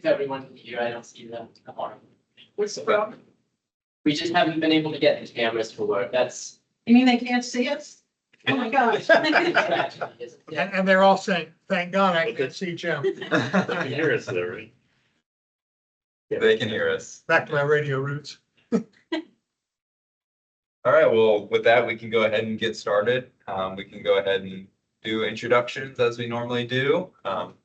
if everyone can hear, I don't see the arm. What's the problem? We just haven't been able to get the cameras to work. That's You mean they can't see us? Oh my gosh. tragedy, isn't it? And they're all saying, thank God I can see Jim. You can hear us though, right? They can hear us. Back to my radio roots. All right, well, with that, we can go ahead and get started. We can go ahead and do introductions as we normally do,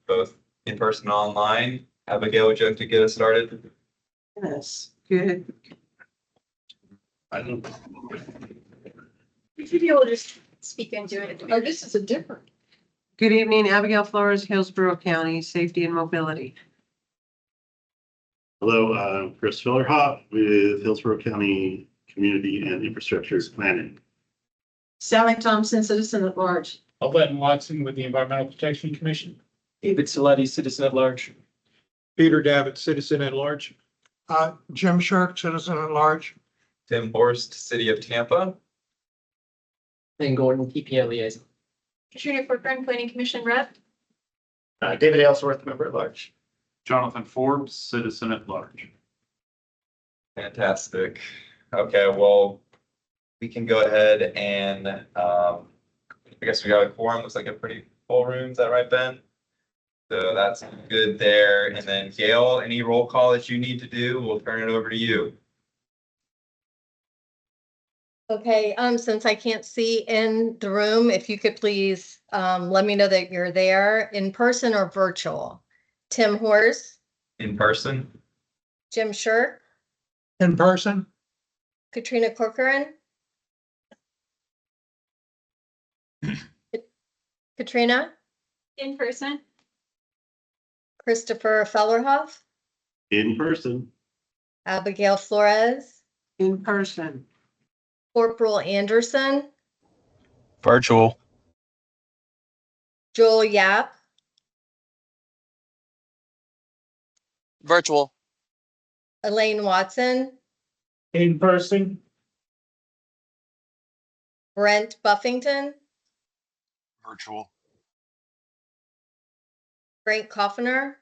both in person and online. Abigail, would you like to get us started? Yes, good. I don't. Would you be able to just speak into it? Oh, this is a different. Good evening, Abigail Flores, Hillsborough County, Safety and Mobility. Hello, I'm Chris Fillerhop with Hillsborough County Community and Infrastructure Planning. Sally Thompson, citizen at large. Alden Watson with the Environmental Protection Commission. David Saletti, citizen at large. Peter Davitt, citizen at large. Jim Shirk, citizen at large. Tim Horst, City of Tampa. Then Gordon, TPO liaison. Katrina Corcoran, Planning Commission rep. David Aylesworth, member at large. Jonathan Forbes, citizen at large. Fantastic. Okay, well, we can go ahead and, I guess we got a quorum. Looks like a pretty full room. Is that right, Ben? So that's good there. And then Gail, any roll call that you need to do, we'll turn it over to you. Okay, since I can't see in the room, if you could please let me know that you're there in person or virtual. Tim Horst, In person? Jim Shirk, In person, Katrina Corcoran. Katrina, In person. Christopher Fellerhoff, In person, Abigail Flores, In person. Corporal Anderson, Virtual. Joel Yap, Virtual. Elaine Watson, In person. Brent Buffington, Virtual. Frank Coffiner,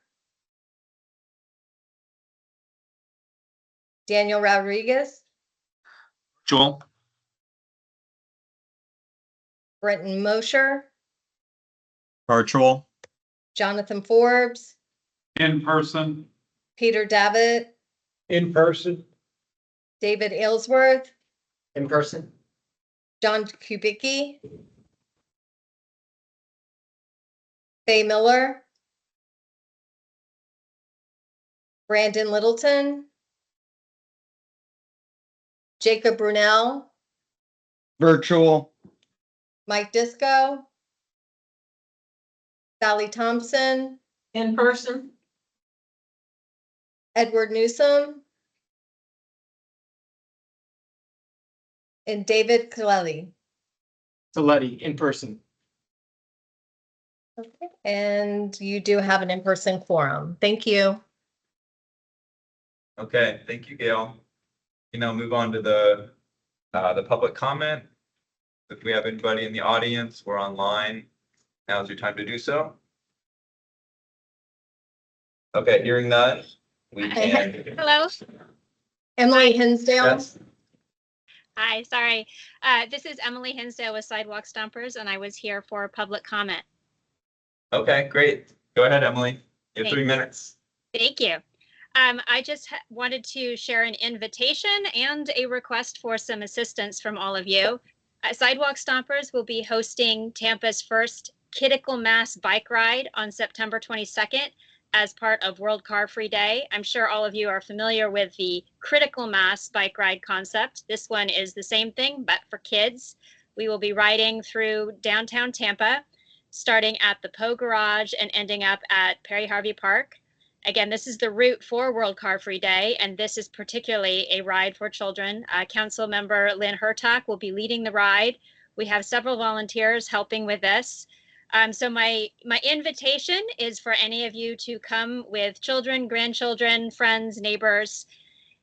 Daniel Rodriguez, Joel. Brenton Mosher, Virtual. Jonathan Forbes, In person. Peter Davitt, in person, David Aylesworth, In person. John Kubicki, Faye Miller, Brandon Littleton, Jacob Brunel, Virtual. Mike Disco, Sally Thompson, In person. Edward Newsom, and David Kaleli. Saletti, in person. Okay, and you do have an in-person quorum. Thank you. Okay, thank you, Gail. You know, move on to the public comment. If we have anybody in the audience or online, now's your time to do so. Okay, hearing none, we can. Hello. Emily Hinsdale. Yes. Hi, sorry. This is Emily Hinsdale with Sidewalk Stompers, and I was here for public comment. Okay, great. Go ahead, Emily. You have 3 minutes. Thank you. I just wanted to share an invitation and a request for some assistance from all of you. Sidewalk Stompers will be hosting Tampa's first Critical Mass bike ride on September 22nd as part of World Car Free Day. I'm sure all of you are familiar with the Critical Mass bike ride concept. This one is the same thing, but for kids. We will be riding through downtown Tampa, starting at the Poe Garage and ending up at Perry Harvey Park. Again, this is the route for World Car Free Day, and this is particularly a ride for children. Council member Lynn Hertak will be leading the ride. We have several volunteers helping with this. So my invitation is for any of you to come with children, grandchildren, friends, neighbors.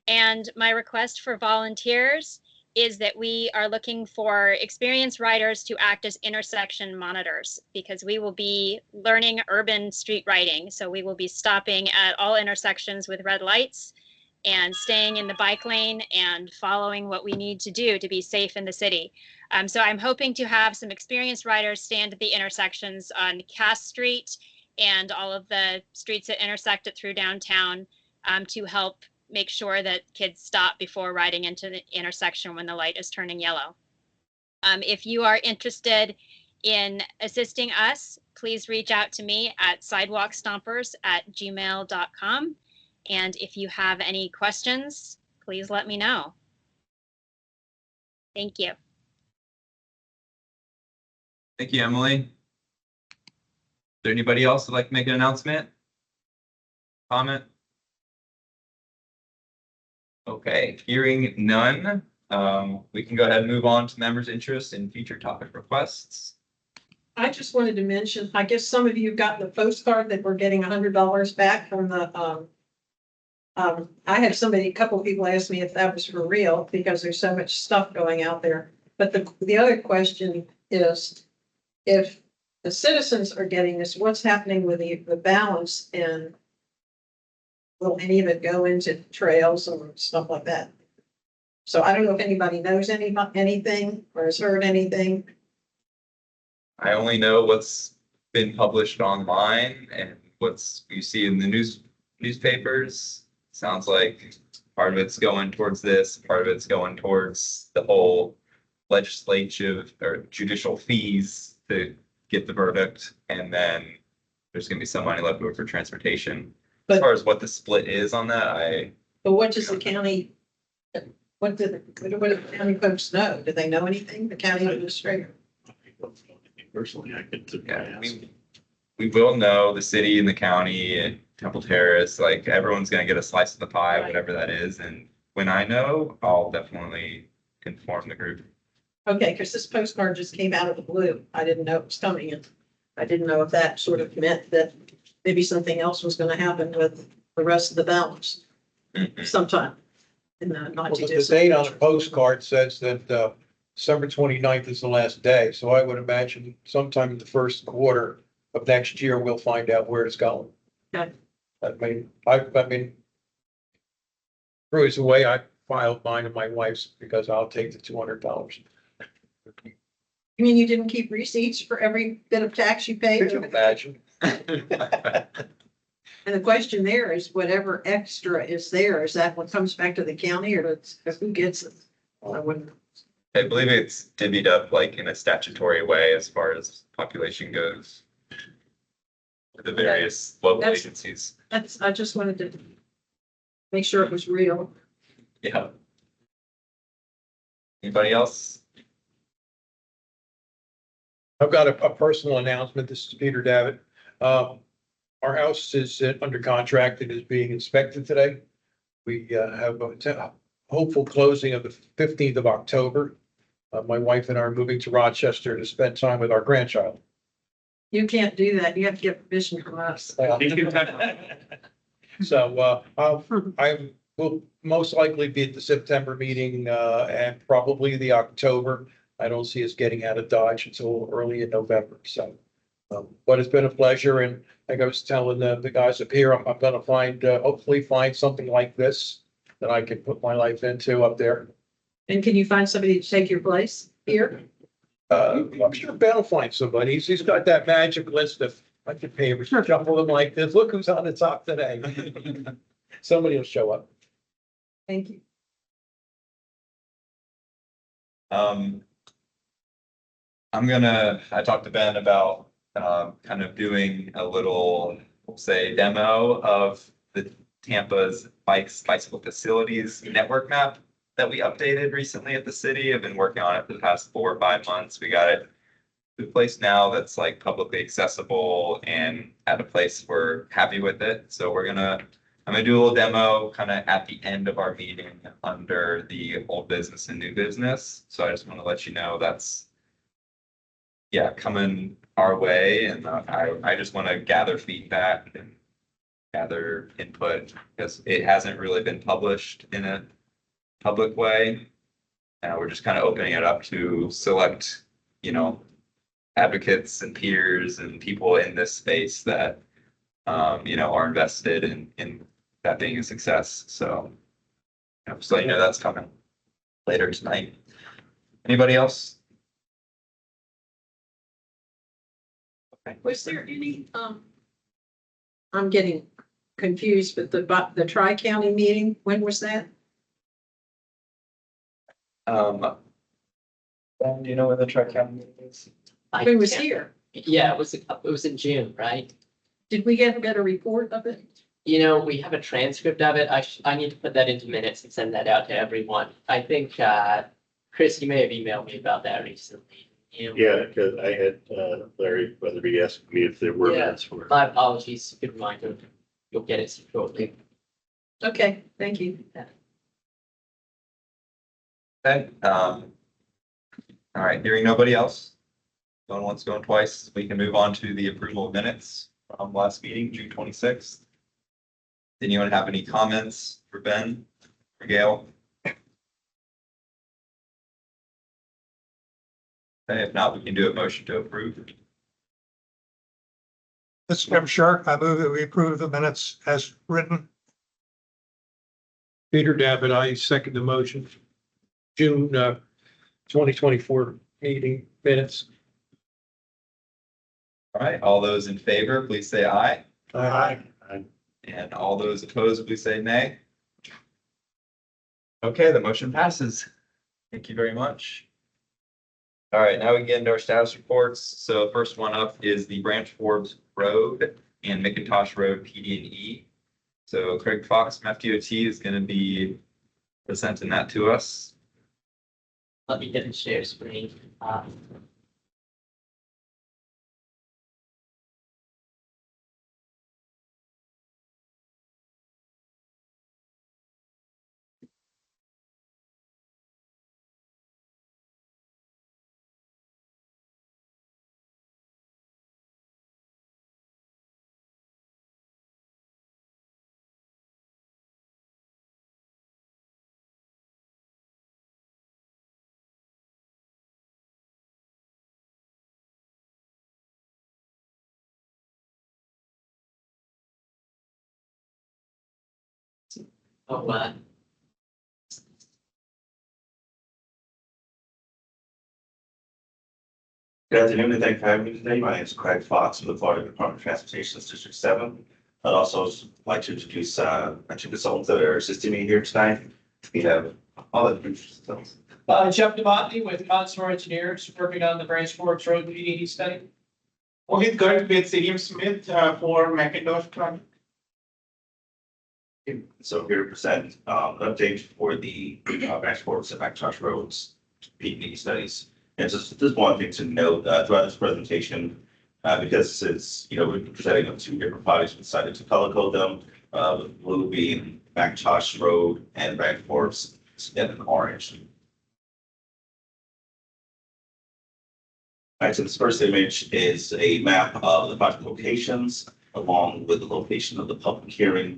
And my request for volunteers is that we are looking for experienced riders to act as intersection monitors because we will be learning urban street riding. So we will be stopping at all intersections with red lights and staying in the bike lane and following what we need to do to be safe in the city. So I'm hoping to have some experienced riders stand at the intersections on Cass Street and all of the streets that intersect it through downtown to help make sure that kids stop before riding into the intersection when the light is turning yellow. If you are interested in assisting us, please reach out to me at sidewalkstompers@gmail.com. And if you have any questions, please let me know. Thank you. Thank you, Emily. Is there anybody else who'd like to make an announcement? Comment? Okay, hearing none, we can go ahead and move on to members' interest in future topic requests. I just wanted to mention, I guess some of you got the postcard that we're getting $100 back from the, I had somebody, a couple of people ask me if that was for real because there's so much stuff going out there. But the other question is, if the citizens are getting this, what's happening with the balance, and will any of it go into trails or stuff like that? So I don't know if anybody knows anything or has heard anything. I only know what's been published online and what's you see in the newspapers. Sounds like part of it's going towards this, part of it's going towards the whole legislative or judicial fees to get the verdict, and then there's gonna be some money left over for transportation. As But- far as what the split is on that, But what does the county, what do the county folks know? Do they know anything? The county administrator? Personally, I could. yeah, we will know, the city and the county and Temple Terrace, like everyone's gonna get a slice of the pie, Right. whatever that is, and when I know, I'll definitely inform the group. Okay, because this postcard just came out of the blue. I didn't know it was coming, and I didn't know if that sort of meant that maybe something else was gonna happen with the rest of the balance sometime in the not Well, too the distant date on the future. postcard says that December 29th is the last day, so I would imagine sometime in the first quarter of next year, we'll find out where it's going. Okay. I mean, Bruce, the way I filed mine and my wife's, because I'll take the $200. You mean you didn't keep receipts for every bit of tax you paid? Could you imagine? And the question there is whatever extra is there, is that what comes back to the county, or who gets it? I wouldn't. I believe it's divvied up like in a statutory way as far as population goes. The various local That's- agencies, I just wanted to make sure it was real. yeah. Anybody else? I've got a personal announcement. This is Peter Davitt. Our house is under contract and is being inspected today. We have a hopeful closing of the 15th of October. My wife and I are moving to Rochester to spend time with our grandchild. You can't do that. You have to get permission from us. So I will most likely be at the September meeting and probably the October. I don't see us getting out of Dodge until early in November. So, but it's been a pleasure. And like I was telling the guys up here, I'm going to hopefully find something like this that I can put my life into up there. And can you find somebody to take your place here? I'm sure Ben will find somebody. He's got that magic list of, I could pay him, shuffle them like this. Look who's on the top today. Somebody will show up. Thank you. I talked to Ben about kind of doing a little, we'll say, demo of the Tampa's bicycle facilities network map that we updated recently at the city. I've been working on it for the past 4 or 5 months. We got it to a place now that's like publicly accessible and at a place we're happy with it. So I'm gonna do a little demo kind of at the end of our meeting under the old business and new business. So I just want to let you know that's coming our way, and I just want to gather feedback and gather input because it hasn't really been published in a public way. And we're just kind of opening it up to select, advocates and peers and people in this space that, are invested in that being a success. So, just let you know that's coming later tonight. Anybody else? Was there any, I'm getting confused, but the tri-county meeting, when was that? Ben, do you know when the tri-county meeting is? When was here? Yeah, it was in June, right? Did we get a report of it? We have a transcript of it. I need to put that into minutes and send that out to everyone. I think, Chris, you may have emailed me about that recently. Yeah, because I had Larry Weatherby ask me if there were Yeah. minutes for it. My apologies, good reminder. You'll get it shortly. Okay, thank you. Okay, all right, hearing nobody else. Going once, going twice, we can move on to the approval of minutes from last meeting, June 26th. Did anyone have any comments for Ben or Gail? Okay, if not, we can do a motion to approve. This is Kevin Sharp. I move that we approve the minutes as written. Peter David, I second the motion. June 2024 meeting minutes. All right, all those in favor, please say aye. Aye. And all those opposed, please say nay. Okay, the motion passes. Thank you very much. All right, now we get into our status reports. So first one up is the Branch Forbes Road and McIntosh Road PD&E. So Craig Fox from FDOT is going to be presenting that to us. Let me get the share screen. Oh, Good afternoon, and thank you for having me today. My name is Craig Fox from the Florida Department of Transportation, District 7. I'd also like to introduce my two consultants that are assisting me here tonight. We have all the consultants. Jeff Devotny with Consular Engineers working on the Branch Forks Road PD study. Mohit Garg with William Smith for McIntosh project. So here to present an update for the Branch Forks and McIntosh Roads PD studies. And just one thing to note throughout this presentation, because since we're presenting on two different projects, we decided to color code them with blue being McIntosh Road and Branch Forks and an orange. All right, so this first image is a map of the project locations along with the location of the public hearing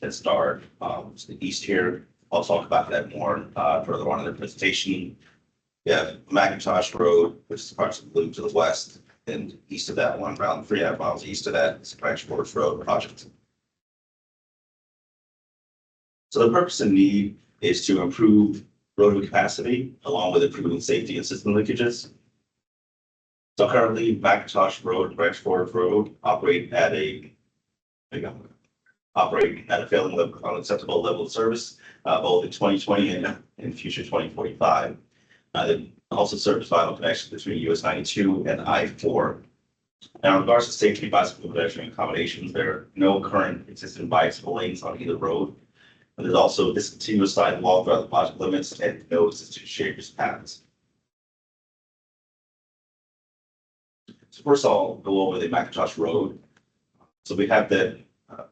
that started to the east here. I'll talk about that more further on in the presentation. We have McIntosh Road, which is approximately blue to the west, and east of that one, around 3.5 miles east of that, is the Branch Forks Road project. So the purpose and need is to improve roadway capacity along with improving safety and system linkages. So currently, McIntosh Road, Branch Forks Road operate at a failing level, unacceptable level of service, both in 2020 and in future 2045. It also serves vital connection between US 92 and I-4. Now, in regards to safety, bicycle pedestrian accommodations, there are no current existing bicycle lanes on either road. And there's also discontinuous sidewalk throughout the project limits and no existing shared paths. So first, I'll go over the McIntosh Road. So we have the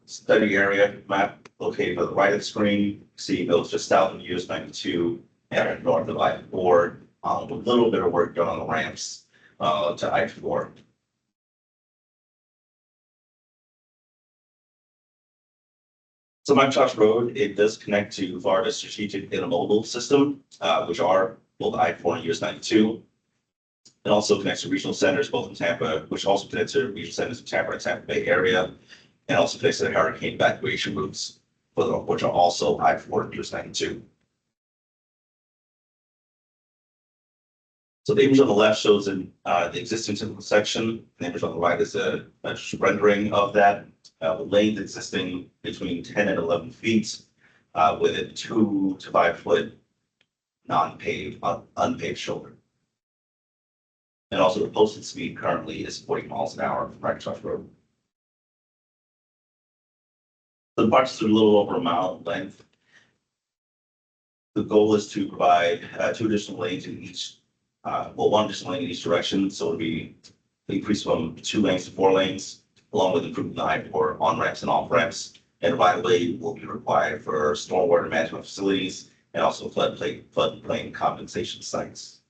study area map located on the right of the screen. See those just south of US 92 and north of I-4, with a little bit of work done on the ramps to I-4. So Microsoft Road, it does connect to Florida's strategic intermodal system, which are both I-4 and US 92. It also connects to regional centers, both in Tampa, which also connects to regional centers in Tampa and Tampa Bay area, and also connects to the hurricane evacuation routes, which are also I-4 and US 92. So the image on the left shows the existing typical section. The image on the right is a rendering of that. The length existing between 10 and 11 feet, with a 2 to 5 foot non-paved, unpaved shoulder. And also the posted speed currently is 40 miles an hour for Microsoft Road. The parts are a little over a mile in length. The goal is to provide 2 additional lanes in each, one additional lane in each direction. So it'll be increased from 2 lanes to 4 lanes, along with improving the I-4 on ramps and off ramps. And right of way will be required for stormwater management facilities and also floodplain compensation sites.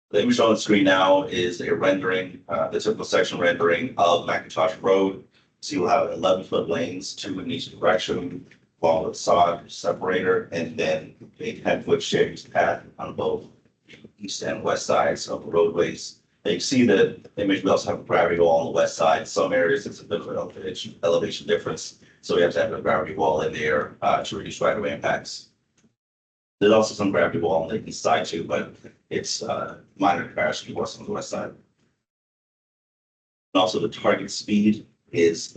The image on the screen now is a rendering, the typical section rendering of McIntosh Road. So you'll have 11-foot lanes, 2 in each direction, along with sod separator, and then a 10-foot shaded path on both east and west sides of the roadways. And you see the image, we also have a gravity wall on the west side. Some areas it's a bit of an elevation difference, so we have to have a gravity wall in there to reduce right-of-way impacts. There's also some gravity wall on the east side too, but it's minor comparison to what's on the west side. And also the target speed is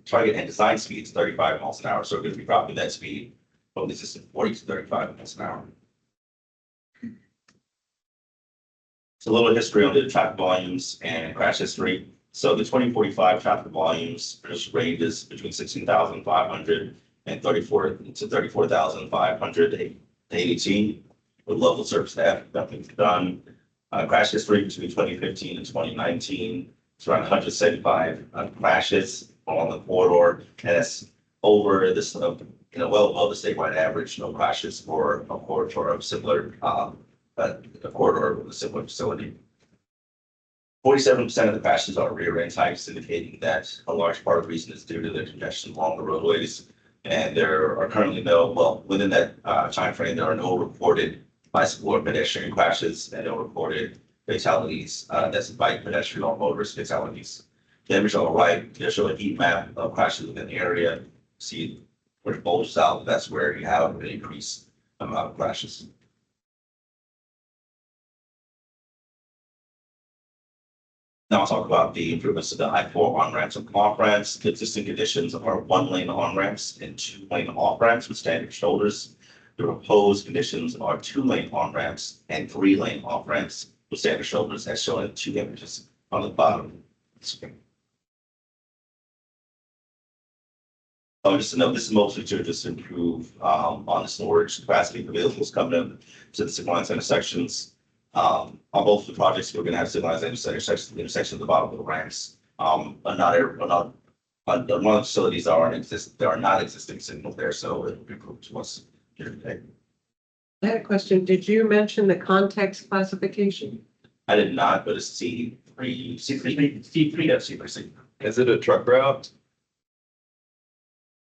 target and design speed is 35 miles an hour. So we're going to be dropping that speed from the existing 40 to 35 miles an hour. So a little history on the traffic volumes and crash history. So the 2045 traffic volumes ranges between 16,500 and 34 to 34,500 ADT with local service staff. Nothing's done. Crash history between 2015 and 2019. It's around 175 crashes along the corridor, and that's over this, well above the statewide average. No crashes for a corridor of similar, a corridor with a similar facility. 47% of the crashes are rear end types, indicating that a large part of the reason is due to the congestion along the roadways. And there are currently within that time frame, there are no reported bicycle or pedestrian crashes and no reported fatalities. That's bike, pedestrian, or motorist fatalities. The image on the right, they show a heat map of crashes within the area. See where it bulges out, that's where you have an increased amount of crashes. Now I'll talk about the improvements to the I-4 on-ramps and off-ramps. The existing conditions are 1-lane on-ramps and 2-lane off-ramps with standard shoulders. The proposed conditions are 2-lane on-ramps and 3-lane off-ramps with standard shoulders, as shown in 2 images on the bottom of the screen. Just to note, this is mostly to just improve on the storage capacity for vehicles coming in to the signalized intersections. On both the projects, we're going to have signalized intersections at the bottom of the ramps. One of the facilities there are not existing signals there, so it will be approved to us here today. I had a question. Did you mention the context classification? I did not, but it's C3, C3. Is it a truck route?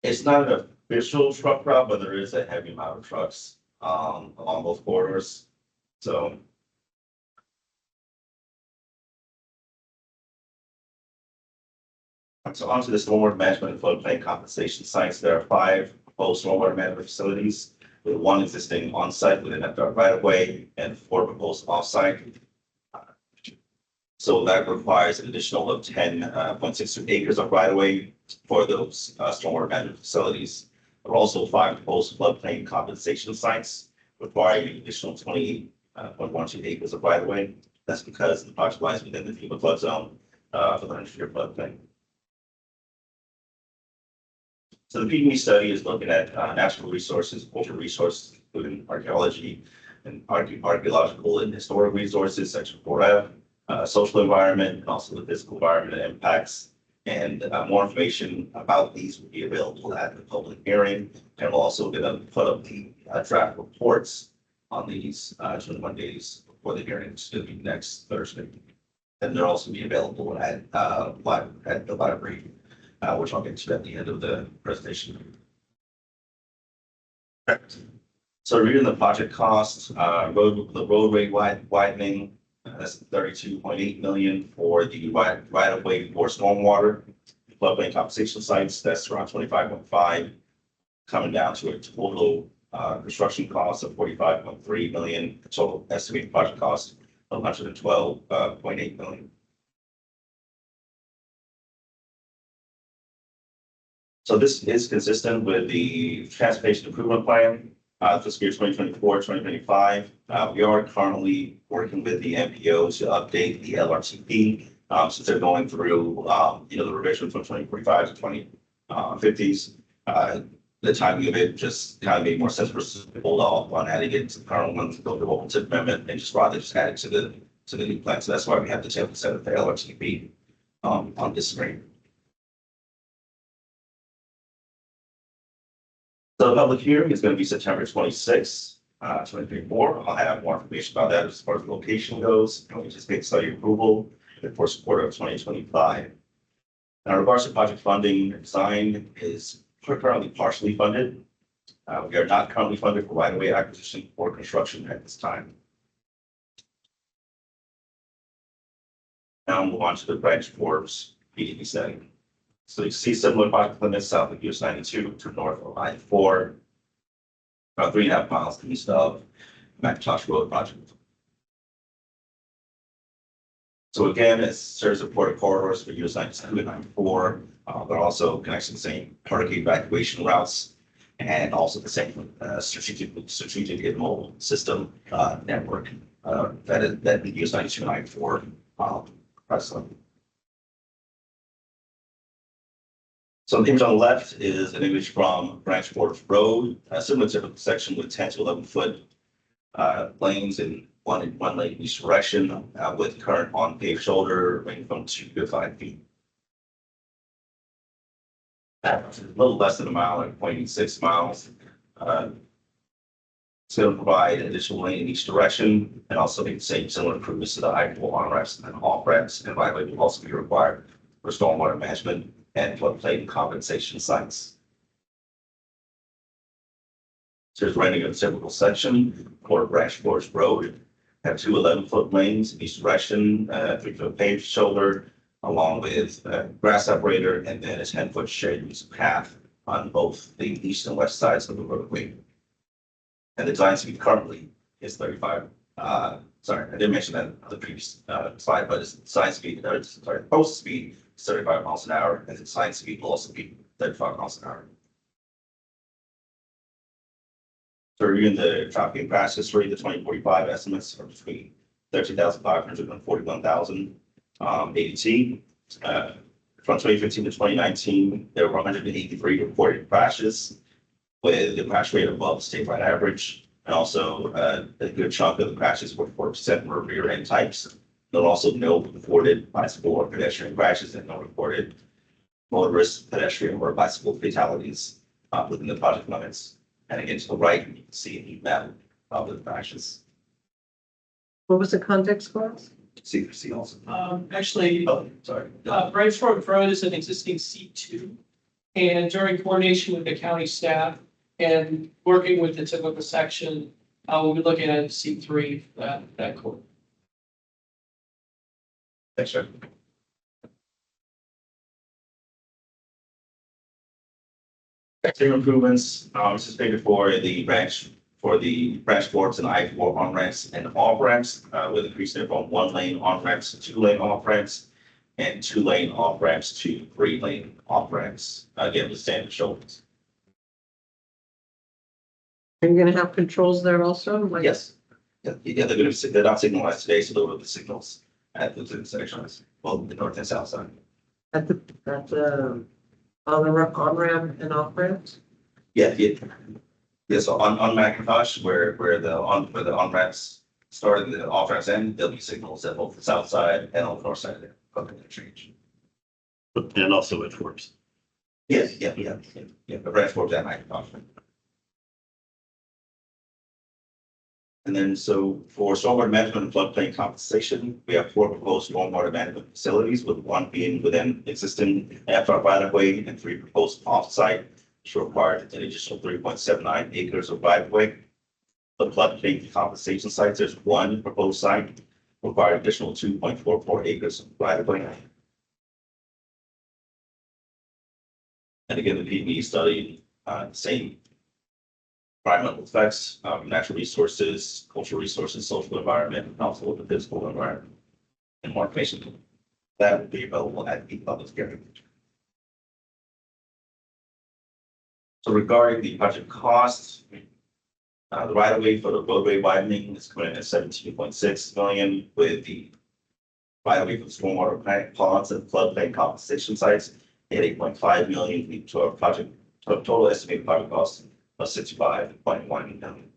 It's not an official truck route, but there is a heavy amount of trucks along both corridors. So onto the stormwater management and floodplain compensation sites. There are 5 proposed stormwater management facilities, with 1 existing on-site within that right of way and 4 proposed off-site. So that requires an additional of 10.62 acres of right of way for those stormwater management facilities. There are also 5 proposed floodplain compensation sites requiring an additional 28.12 acres of right of way. That's because the project lies within the FEMA flood zone for the 100-year floodplain. So the PDE study is looking at natural resources, cultural resources, including archaeology and archaeological and historic resources such as forever, social environment, and also the physical environment and impacts. And more information about these will be available at the public hearing. And we're also going to put up the draft reports on these 21 days before the hearing, which is going to be next Thursday. And they'll also be available at the library. which I'll get to at the end of the presentation. So reviewing the project costs, the roadway widening, that's 32.8 million for the right of way for stormwater. Floodplain compensation sites, that's around 25.5, coming down to a total construction cost of 45.3 million, total estimated project cost of 112.8 million. So this is consistent with the transportation improvement plan, fiscal year 2024-2025. We are currently working with the MPO to update the LRTP, since they're going through, the revision from 2045 to 2050s. The timing of it just kind of made more sense for us to hold off on adding it to the current one, to go to open tip amendment, and just rather just add it to the new plan. So that's why we have the 10% of the LRTP on this screen. So the public hearing is going to be September 26th, 2024. I'll have more information about that as far as the location goes. And we anticipate study approval in the first quarter of 2025. Now, in regards to project funding, design is currently partially funded. We are not currently funded for right-of-way acquisition or construction at this time. Now we'll move on to the branch forbes PDP setting. So you see similar project limits south of US 92 to north of I-4, about 3.5 miles east of McIntosh Road project. So again, it serves important corridors for US 92 and I-4, but also connects to the same hurricane evacuation routes and also the same strategic intermodal system network that the US 92 and I-4 presently. So the image on the left is an image from Branch Forbes Road, a similar typical section with 10 to 11 foot lanes in one lane each direction, with current on paved shoulder ranging from 2 to 5 feet. That's a little less than a mile, like 0.6 miles. It's going to provide an additional lane in each direction and also make the same similar improvements to the I-4 on ramps and off ramps, and by the way, will also be required for stormwater management and floodplain compensation sites. So here's rendering of a typical section for Branch Forbes Road. Have 2 11-foot lanes in each direction, 3-foot paved shoulder, along with a grass separator, and then a 10-foot shared use path on both the east and west sides of the roadway. And the design speed currently is 35. Sorry, I didn't mention that on the previous slide, but it's design speed, post speed 35 miles an hour, and the design speed will also be 35 miles an hour. So reviewing the traffic and crash history, the 2045 estimates are between 13,500 and 41,000 ADT. From 2015 to 2019, there were 183 reported crashes, with the crash rate above the statewide average, and also a good chunk of the crashes were 4% were rear end types. There were also no reported bicycle or pedestrian crashes and no reported motorist, pedestrian, or bicycle fatalities within the project limits. And again, to the right, you can see a heat map of the crashes. What was the context clause? See also. Actually, Oh, sorry. Branch Forbes Road is an existing C2. And during coordination with the county staff and working with the typical section, we'll be looking at C3 for that court. Thanks, sir. Exterior improvements anticipated for the branch Forbes and I-4 on ramps and off ramps, with increasing from 1 lane on ramps to 2 lane off ramps, and 2 lane off ramps to 3 lane off ramps. Again, with standard shoulders. Are you gonna have controls there also? Like- Yes. Yeah, they're not signalized today, so they'll be the signals at the intersections, both the north and south side. At the, on the on-ramp and off-ramps? Yeah. So on McIntosh, where the on ramps start and the off ramps end, there'll be signals at both the south side and on the north side of there. Interchange. And also at Forbes. Yes, yeah. The branch Forbes and McIntosh. And then so for stormwater management and floodplain compensation, we have 4 proposed stormwater management facilities, with 1 being within existing FR right of way and 3 proposed off-site, which required an additional 3.79 acres of right of way. The floodplain compensation sites, there's 1 proposed site, required additional 2.44 acres of right of way. And again, the PB study, same environmental effects, natural resources, cultural resources, social environment, and also the physical environment. And more information that will be available at the public hearing. So regarding the project costs, the right of way for the roadway widening is coming in at 17.6 million, with the right of way for the stormwater ponds and floodplain compensation sites at 8.5 million, leading to a project total estimated project cost of 65.1 million.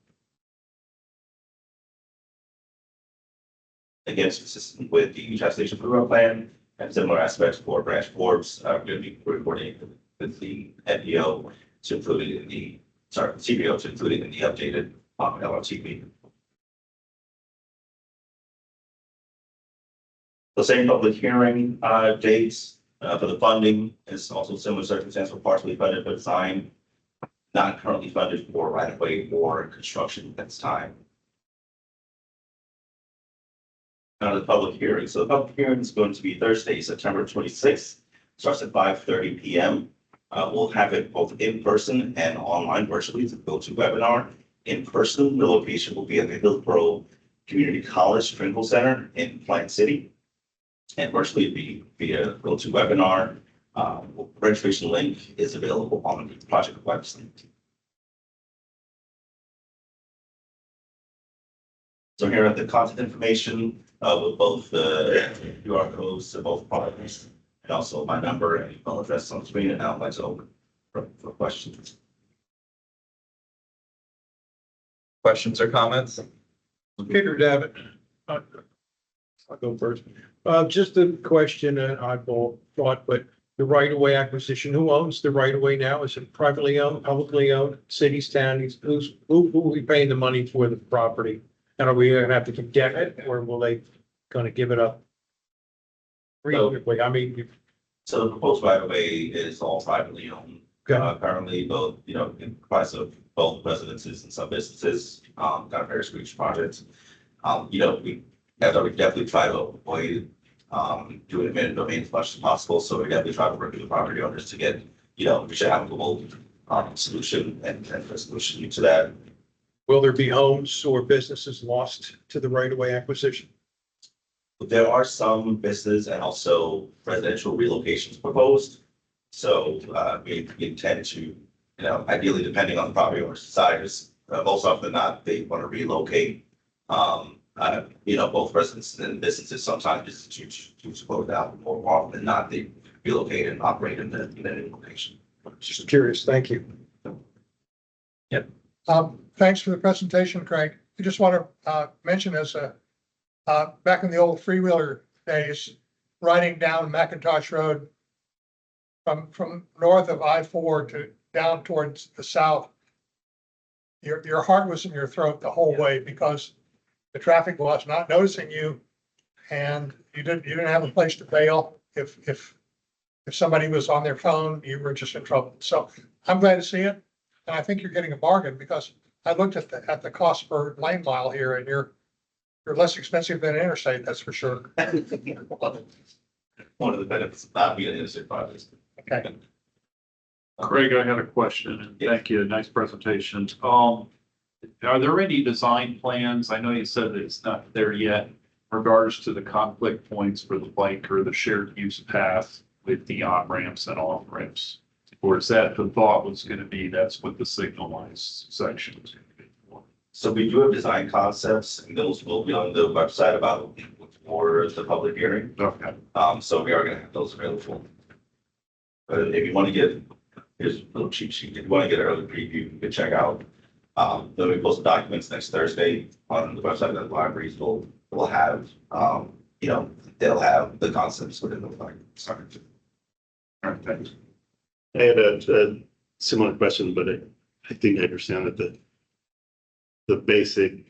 Again, it's consistent with the transportation improvement plan and similar aspects for branch boards. We're going to be recording with the NPO to include it in the, CBO to include it in the updated LRTP. The same public hearing dates for the funding is also similar circumstance for partially funded but design, not currently funded for right of way or construction at this time. Now the public hearing. So the public hearing is going to be Thursday, September 26th, starts at 5:30 p.m. We'll have it both in person and online virtually to go to webinar. In person, the location will be at the Hillsborough Community College Tringle Center in Plant City. And virtually be via go to webinar. Registration link is available on the project website. So here are the content information with both the QR codes to both projects and also my number and email address on the screen, and now I'd like to open for questions. Questions or comments? Peter Davitt. I'll go first. Just a question, and I thought, but the right-of-way acquisition, who owns the right-of-way now? Is it privately owned, publicly owned, cities, towns? Who will be paying the money for the property? And are we gonna have to condemn it, or will they gonna give it up? Reasonably, I mean. So the proposed right of way is all privately owned. Currently, both, in price of both residences and some businesses, kind of various reach projects. We definitely try to avoid doing eminent domain as much as possible. So we definitely try to work with the property owners to get, we should have a global solution and resolution to that. Will there be homes or businesses lost to the right-of-way acquisition? There are some business and also residential relocations proposed. So we intend to, ideally depending on the property owner's desires, most often than not, they want to relocate. Both residents and businesses sometimes just to close out, more often than not, they relocate and operate in the new location. Just curious, thank you. Yep. Thanks for the presentation, Craig. I just want to mention as back in the old freewheeler days, riding down McIntosh Road from north of I-4 to down towards the south, your heart was in your throat the whole way because the traffic was not noticing you, and you didn't have a place to bail. If somebody was on their phone, you were just in trouble. So I'm glad to see it, and I think you're getting a bargain because I looked at the cost per lane mile here, and you're less expensive than an interstate, that's for sure. One of the benefits of not being an interstate project. Okay. Craig, I had a question, and thank you. Nice presentation. Are there any design plans? I know you said that it's not there yet, in regards to the conflict points for the bike or the shared use path with the on ramps and off ramps? Or is that the thought was going to be that's what the signalized section is going to be for? So we do have design concepts, and those will be on the website about for the public hearing. Okay. So we are going to have those available. But if you want to get, here's a little cheat sheet. If you want to get an early preview, you can check out. Then we post the documents next Thursday on the website of the libraries. Will have, they'll have the concepts within the like. Sorry. All right, thanks. I had a similar question, but I think I understand that the basic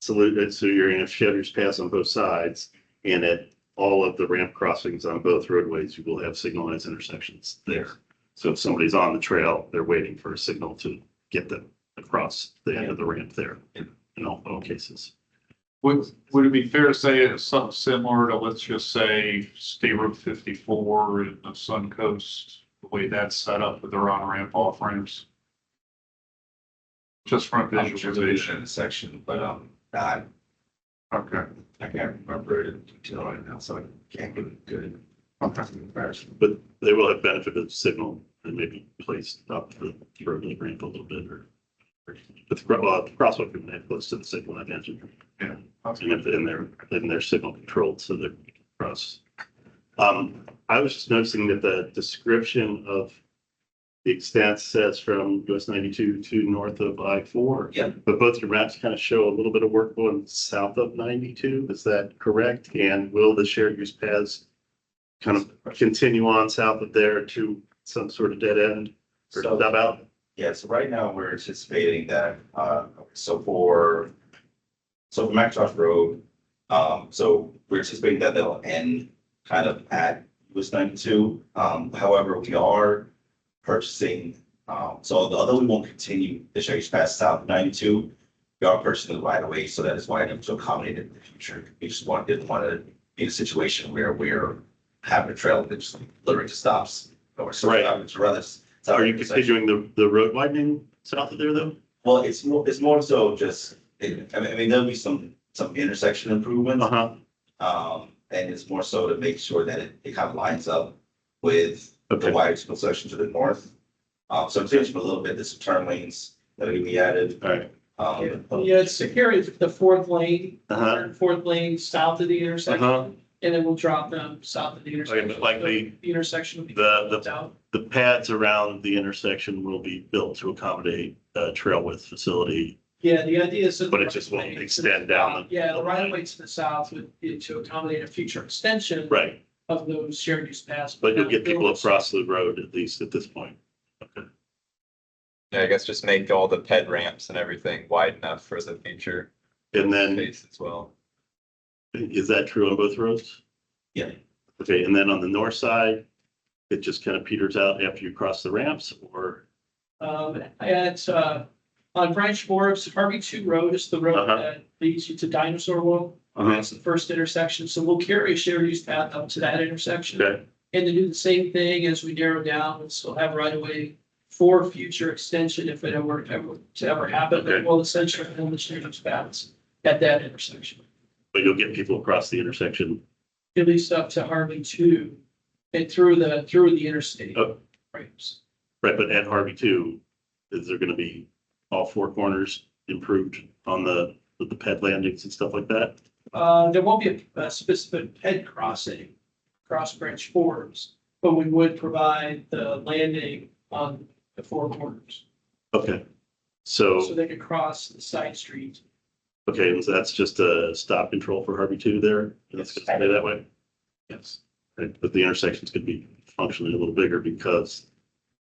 So you're gonna have shutters pass on both sides, and at all of the ramp crossings on both roadways, you will have signalized intersections there. So if somebody's on the trail, they're waiting for a signal to get them across the end of the ramp there in all cases. Would it be fair to say it's something similar to, let's just say, State Road 54 and the Sun Coast, the way that's set up with their on ramp, off ramps? Just from a I'm sure there's visualization. in the section, but Okay. I can't remember it in detail right now, so I can't give a good comparison. But they will have benefit of signal and maybe placed up the road ramp a little bit but the crosswalk can have close to the signal, I imagine. Yeah. And they're signal controlled, so they're across. I was just noticing that the description of the extent says from US 92 to north of I-4. Yeah. But both your maps kind of show a little bit of work going south of 92. Is that correct? And will the shared use paths kind of continue on south of there to some sort of dead end or So- stub out? Yeah, so right now we're anticipating that, for McIntosh Road, so we're anticipating that they'll end kind of at US 92. However, we are purchasing, although we won't continue the shared use path south of 92, we are purchasing the right of way so that it's wide enough to accommodate it in the future. We just didn't want to be in a situation where we're having a trail that just literally just stops. Or Right. Are you intersection. continuing the road widening south of there though? Well, it's more so just, I mean, there'll be some intersection improvements. And it's more so to make sure that it kind of lines up with the Okay. wider school section to the north. So it's changing a little bit, there's some turn lanes that are gonna be added. All right. Yeah, it's to carry the fourth lane, Uh-huh. fourth lane south of the Uh-huh. intersection. And then we'll drop them south of the intersection. but like the intersection will be the- built out. The pads around the intersection will be built to accommodate a trail width facility. Yeah, the idea is. that But the it just right won't of way extend to down the- Yeah, the the right of line. way to the south would be to accommodate a future extension. Right. Of those shared use paths. But you'll get people across the road at least at this point. Okay. Yeah, I guess just make all the ped ramps and everything wide enough for the future And then space as well. is that true on both roads? Yeah. Okay, and then on the north side, it just kind of peters out after you cross the ramps or? On Branch Forbes, Harvey 2 Road is the road Uh-huh. that leads you to Dinosaur World. That's the first intersection, so we'll carry a shared use path up to that intersection. Okay, And to do the same thing as we narrow down, we'll still have right of way for future extension if it ever happen, but Okay. we'll essentially have the shared use paths at that intersection. but you'll get people across the intersection. At least up to Harvey 2 and through the interstate. Oh. Right. Right, but at Harvey too, is there gonna be all four corners improved on the ped landings and stuff like that? There won't be a specific head crossing across Branch Forbes, but we would provide the landing on the four corners. Okay, So so, they could cross the side street. okay, and so that's just a stop control for Harvey two there? That's gonna stay that way? Yes. Right, but the intersections could be functionally a little bigger because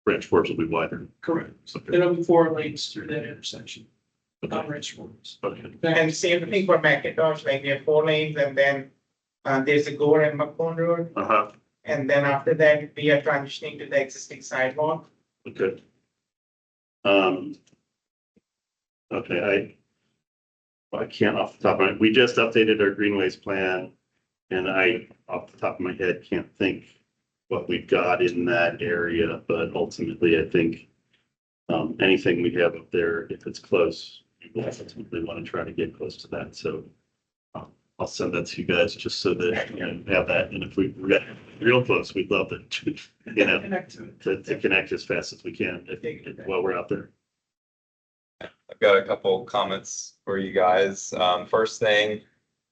Branch Forbes will be wider. Correct. Okay. There'll be 4 lanes through that intersection on Okay, Branch Forbes. okay, And same thing for McIntosh, like we have 4 lanes and then there's a Gore and McCone Road. uh-huh, And then after that, we are transitioning to the existing sidewalk. okay. Okay, I can't off the top of my, we just updated our greenways plan. And I, off the top of my head, can't think what we've got in that area, but ultimately, I think anything we have up there, if it's close, we will ultimately want to try to get close to that, so I'll send that to you guys just so that you know, have that, and if we get real close, we'd love to, you know, Connect to it. to connect as fast as we can while we're out there. I've got a couple comments for you guys. First thing,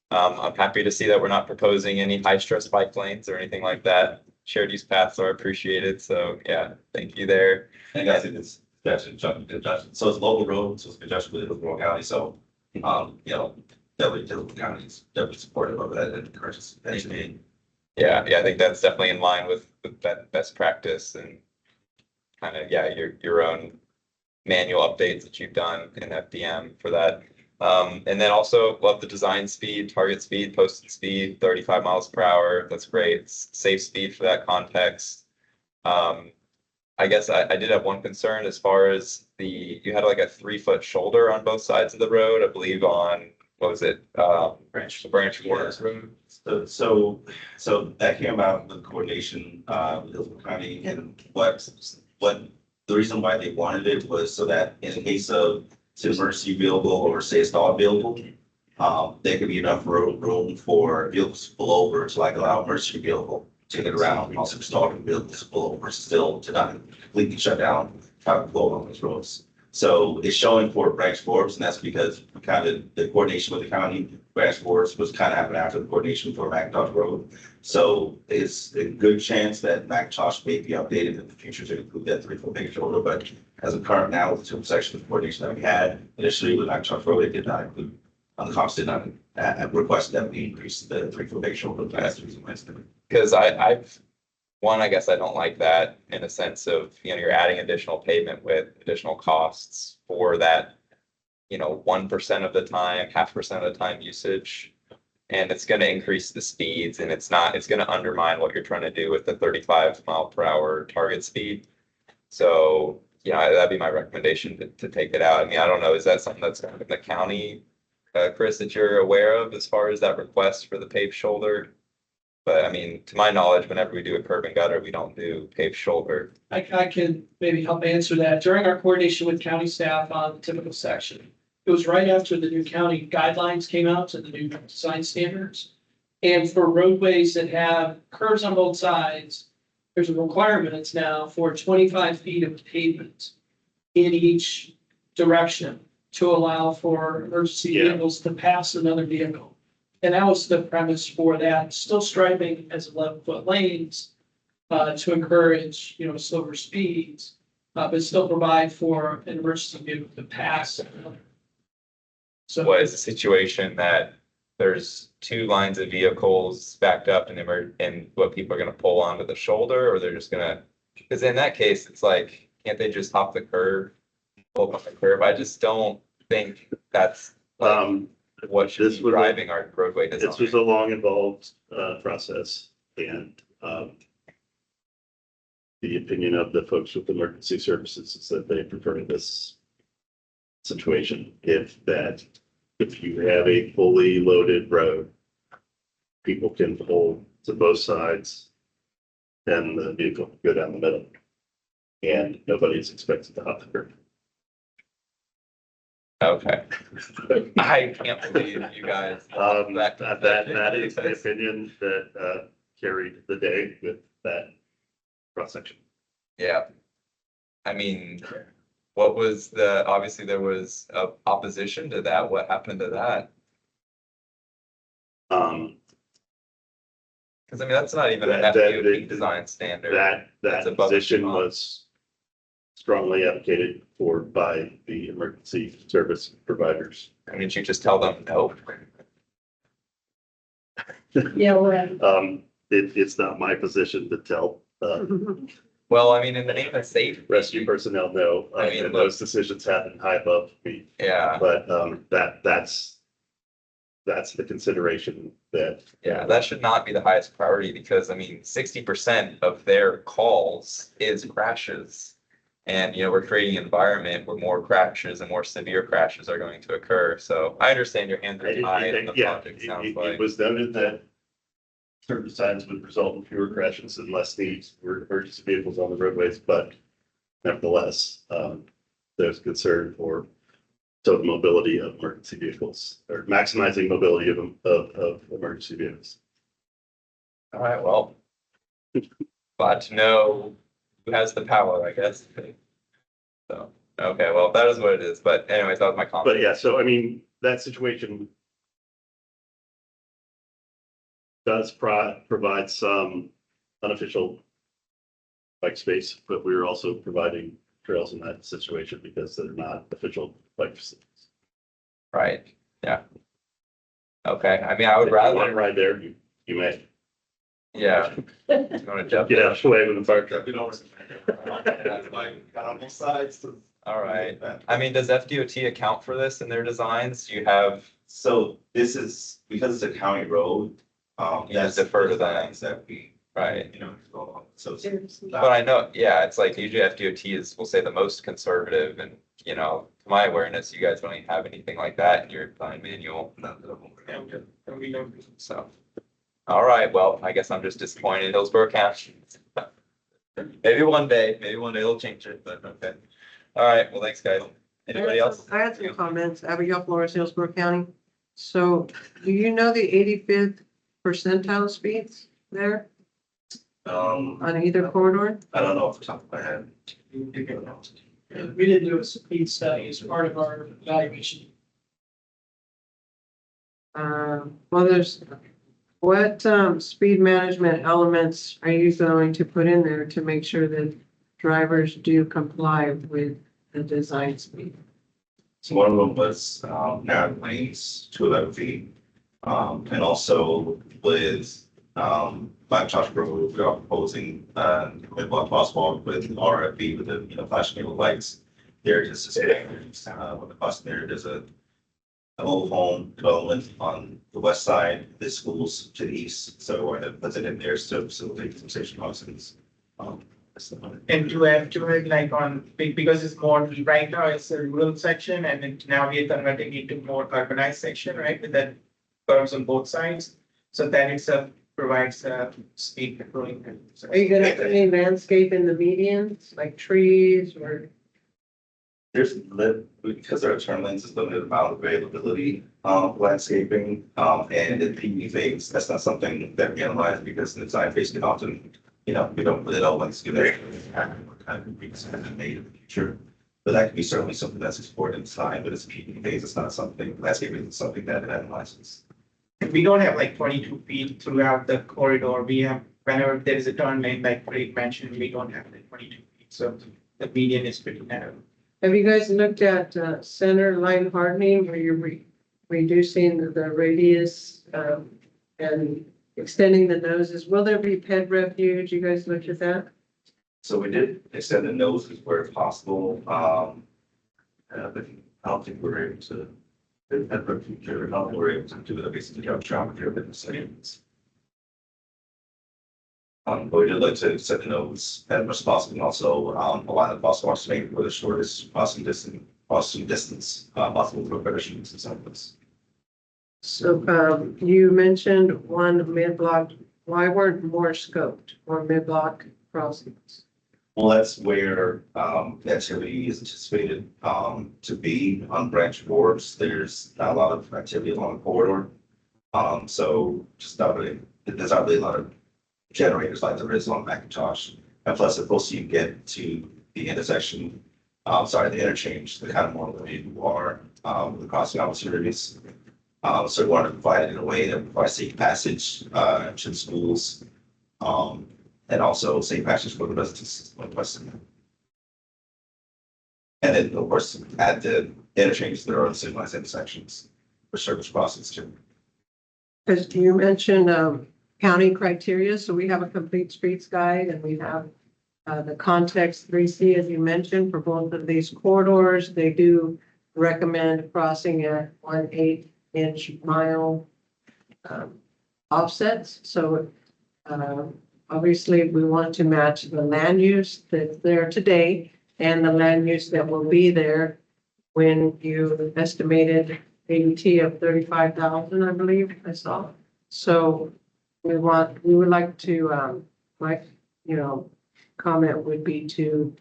I'm happy to see that we're not proposing any high stress bike lanes or anything like that. Shared use paths are appreciated. So yeah, thank you there. And guys, it's congestion. So it's local road, so it's congestion with Hillsborough County, so, definitely Hillsborough County is definitely supportive of that and encourages anything. Yeah, I think that's definitely in line with that best practice and kind of, your own manual updates that you've done in FDM for that. And then also love the design speed, target speed, posted speed, 35 miles per hour. That's great. It's safe speed for that context. I guess I did have one concern as far as you had like a 3-foot shoulder on both sides of the road, I believe on, what was it? Branch Warren's Road. So that came about with coordination, with Hillsborough County, and what the reason why they wanted it was so that in the case of an emergency vehicle or say a stalled vehicle, there could be enough room for vehicles to pull over to like allow emergency vehicle to get around, also stalled vehicles to pull over, still to not completely shut down traffic flow on those roads. So it's showing for Branch Forbes, and that's because we kind of, the coordination with the county, Branch Forbes was kind of happening after the coordination for McIntosh Road. So it's a good chance that McIntosh may be updated in the future to include that 3-foot big shoulder, but as of current now, with the 2 sections of coordination that we had initially with McIntosh Road, it did not include, the cops did not request that we increase the 3-foot big shoulder. That's the reason why it's different. Because I guess I don't like that in a sense of, you're adding additional pavement with additional costs for that, 1% of the time, 0.5% of the time usage. And it's going to increase the speeds, and it's going to undermine what you're trying to do with the 35 mile per hour target speed. So, that'd be my recommendation to take it out. I mean, I don't know, is that something that's in the county, Chris, that you're aware of as far as that request for the paved shoulder? But I mean, to my knowledge, whenever we do a curb and gutter, we don't do paved shoulder. I can maybe help answer that. During our coordination with county staff on the typical section, it was right after the new county guidelines came out to the new design standards. And for roadways that have curves on both sides, there's a requirement now for 25 feet of pavement in each direction to allow for emergency vehicles to pass another vehicle. And that was the premise for that, still striping as 11-foot lanes to encourage, slower speeds, but still provide for an emergency vehicle to pass. So What is the situation that there's 2 lines of vehicles backed up and what people are going to pull onto the shoulder, or they're just going to, because in that case, it's like, can't they just hop the curb, pull up the curb? I just don't think that's what should be driving our roadway design. This was a long involved process, and the opinion of the folks with emergency services is that they prefer this situation. If you have a fully loaded road, people can pull to both sides and the vehicle can go down the middle, and nobody's expected to hop the curb. Okay. I can't believe you guys. That is the opinion that carried the day with that cross section. Yeah. I mean, obviously there was opposition to that. What happened to that? Because I mean, that's not even an FDOT design standard. That position was strongly advocated for by the emergency service providers. And did you just tell them no? Yeah, well. It's not my position to tell Well, I mean, in the name of safety. rescue personnel no. I mean, and those decisions happen high above me. Yeah. But that's the consideration that. Yeah, that should not be the highest priority because I mean, 60% of their calls is crashes. And, we're creating an environment where more crashes and more severe crashes are going to occur. So I understand your hands are tied and the project sounds like. It was noted that certain signs would result in fewer crashes and less needs for emergency vehicles on the roadways, but nevertheless, there's concern for total mobility of emergency vehicles or maximizing mobility of emergency vehicles. All right, well, glad to know who has the power, I guess. So, okay, well, that is what it is. But anyways, that was my comment. But yeah, so I mean, that situation does provide some unofficial bike space, but we're also providing trails in that situation because they're not official bike facilities. Right, yeah. Okay, I mean, I would If you rather. want to ride there, you may. Yeah. You want to jump Get in? out of the way with the fire truck. On both sides. All right. I mean, does FDOT account for this in their designs? You have, So this is, because it's a county road, You that's just defer to them. designs that we, right? you know, go on. So it's. But I know, yeah, it's like usually FDOT is, we'll say, the most conservative and, you know, to my awareness, you guys don't even have anything like that in your design manual. So, all right, well, I guess I'm just disappointed in Hillsborough County. Maybe one day they'll change it, but okay. All right, well, thanks, guys. Anybody else? I had some comments. Abigail Flores, Hillsborough County. So do you know the 85th percentile speeds there on either corridor? I don't know off the top of my head. We didn't do a speed study as part of our evaluation. Well, what speed management elements are you going to put in there to make sure that drivers do comply with the design speed? So one of them was, narrow lanes to 11 feet. And also with, Blacktop Road, we are proposing, mid-block crosswalk with RFB with the, flashing yellow lights. There just to say, with the bus there, there's a mobile home development on the west side, the schools to the east, so I have put it in there to facilitate some station crossings. That's the one. And to have like on, because it's more, right now it's a rural section and then now we are converting it to more urbanized section, right, with the curves on both sides. So that itself provides speed controlling. Are you gonna put any landscape in the medians, like trees or? There's because there are turn lanes, there's limited amount of availability, landscaping, and the PV phase, that's not something that we analyze because the design phase can often, we don't really know what's gonna what kind of be made in the future. But that could be certainly something that's explored in design, but it's PV phase, it's not something, landscaping is something that it analyzes. We don't have like 22 feet throughout the corridor. We have, whenever there is a turn lane, like Craig mentioned, we don't have the 22 feet. So the median is pretty narrow. Have you guys looked at center line hardening where you're reducing the radius and extending the noses? Will there be pet refuge? You guys looked at that? So we did extend the noses where possible, but I don't think we're able to. At the future, not we're able to do that basically have traffic here within the settings. But we did like to set the nodes as much as possible and also allow the bus walks to make for the shortest crossing distance possible for pedestrians and cyclists. So you mentioned one mid-block. Why weren't more scoped or mid-block crossings? Well, that's where the activity is anticipated to be on branch boards. There's not a lot of activity along the corridor. So just not really, there's not really a lot of generators like there is on McIntosh. And plus, of course, you get to the intersection, the interchange, the kind of more where you are with the crossing opportunities. So we want to provide it in a way that provides safe passage to the schools. And also safe passage for the residents of Western. And then, of course, at the interchanges, there are signalized intersections for service crossings too. Because you mentioned county criteria, so we have a complete streets guide and we have the context 3C, as you mentioned, for both of these corridors. They do recommend crossing at 1/8 inch mile offsets. So obviously, we want to match the land use that's there today and the land use that will be there when you estimated AUT of 35,000, I believe I saw. So we would like to, comment would be to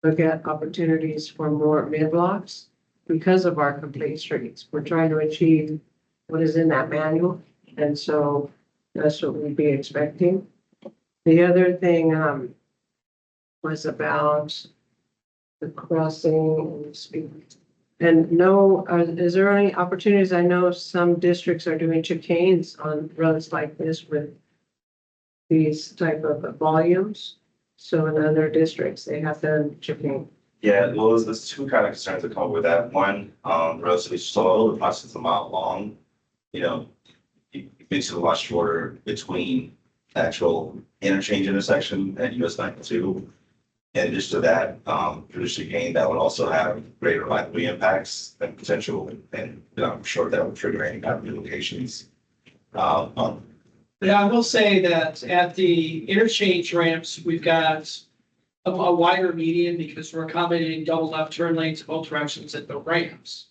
look at opportunities for more mid-blocks because of our complete streets. We're trying to achieve what is in that manual. And so that's what we'd be expecting. The other thing was about the crossing and speed. And is there any opportunities? I know some districts are doing chicanes on roads like this with these type of volumes. So in other districts, they have done chicane. Yeah, well, there's two kind of concerns that come with that. One, relatively slow, the process is a mile long. It makes it a lot shorter between actual interchange intersection and US 92. In addition to that, traditionally gain that would also have greater likely impacts and potential, and I'm sure that would trigger any kind of relocations. Yeah, I will say that at the interchange ramps, we've got a wider median because we're accommodating double left turn lanes in both directions at the ramps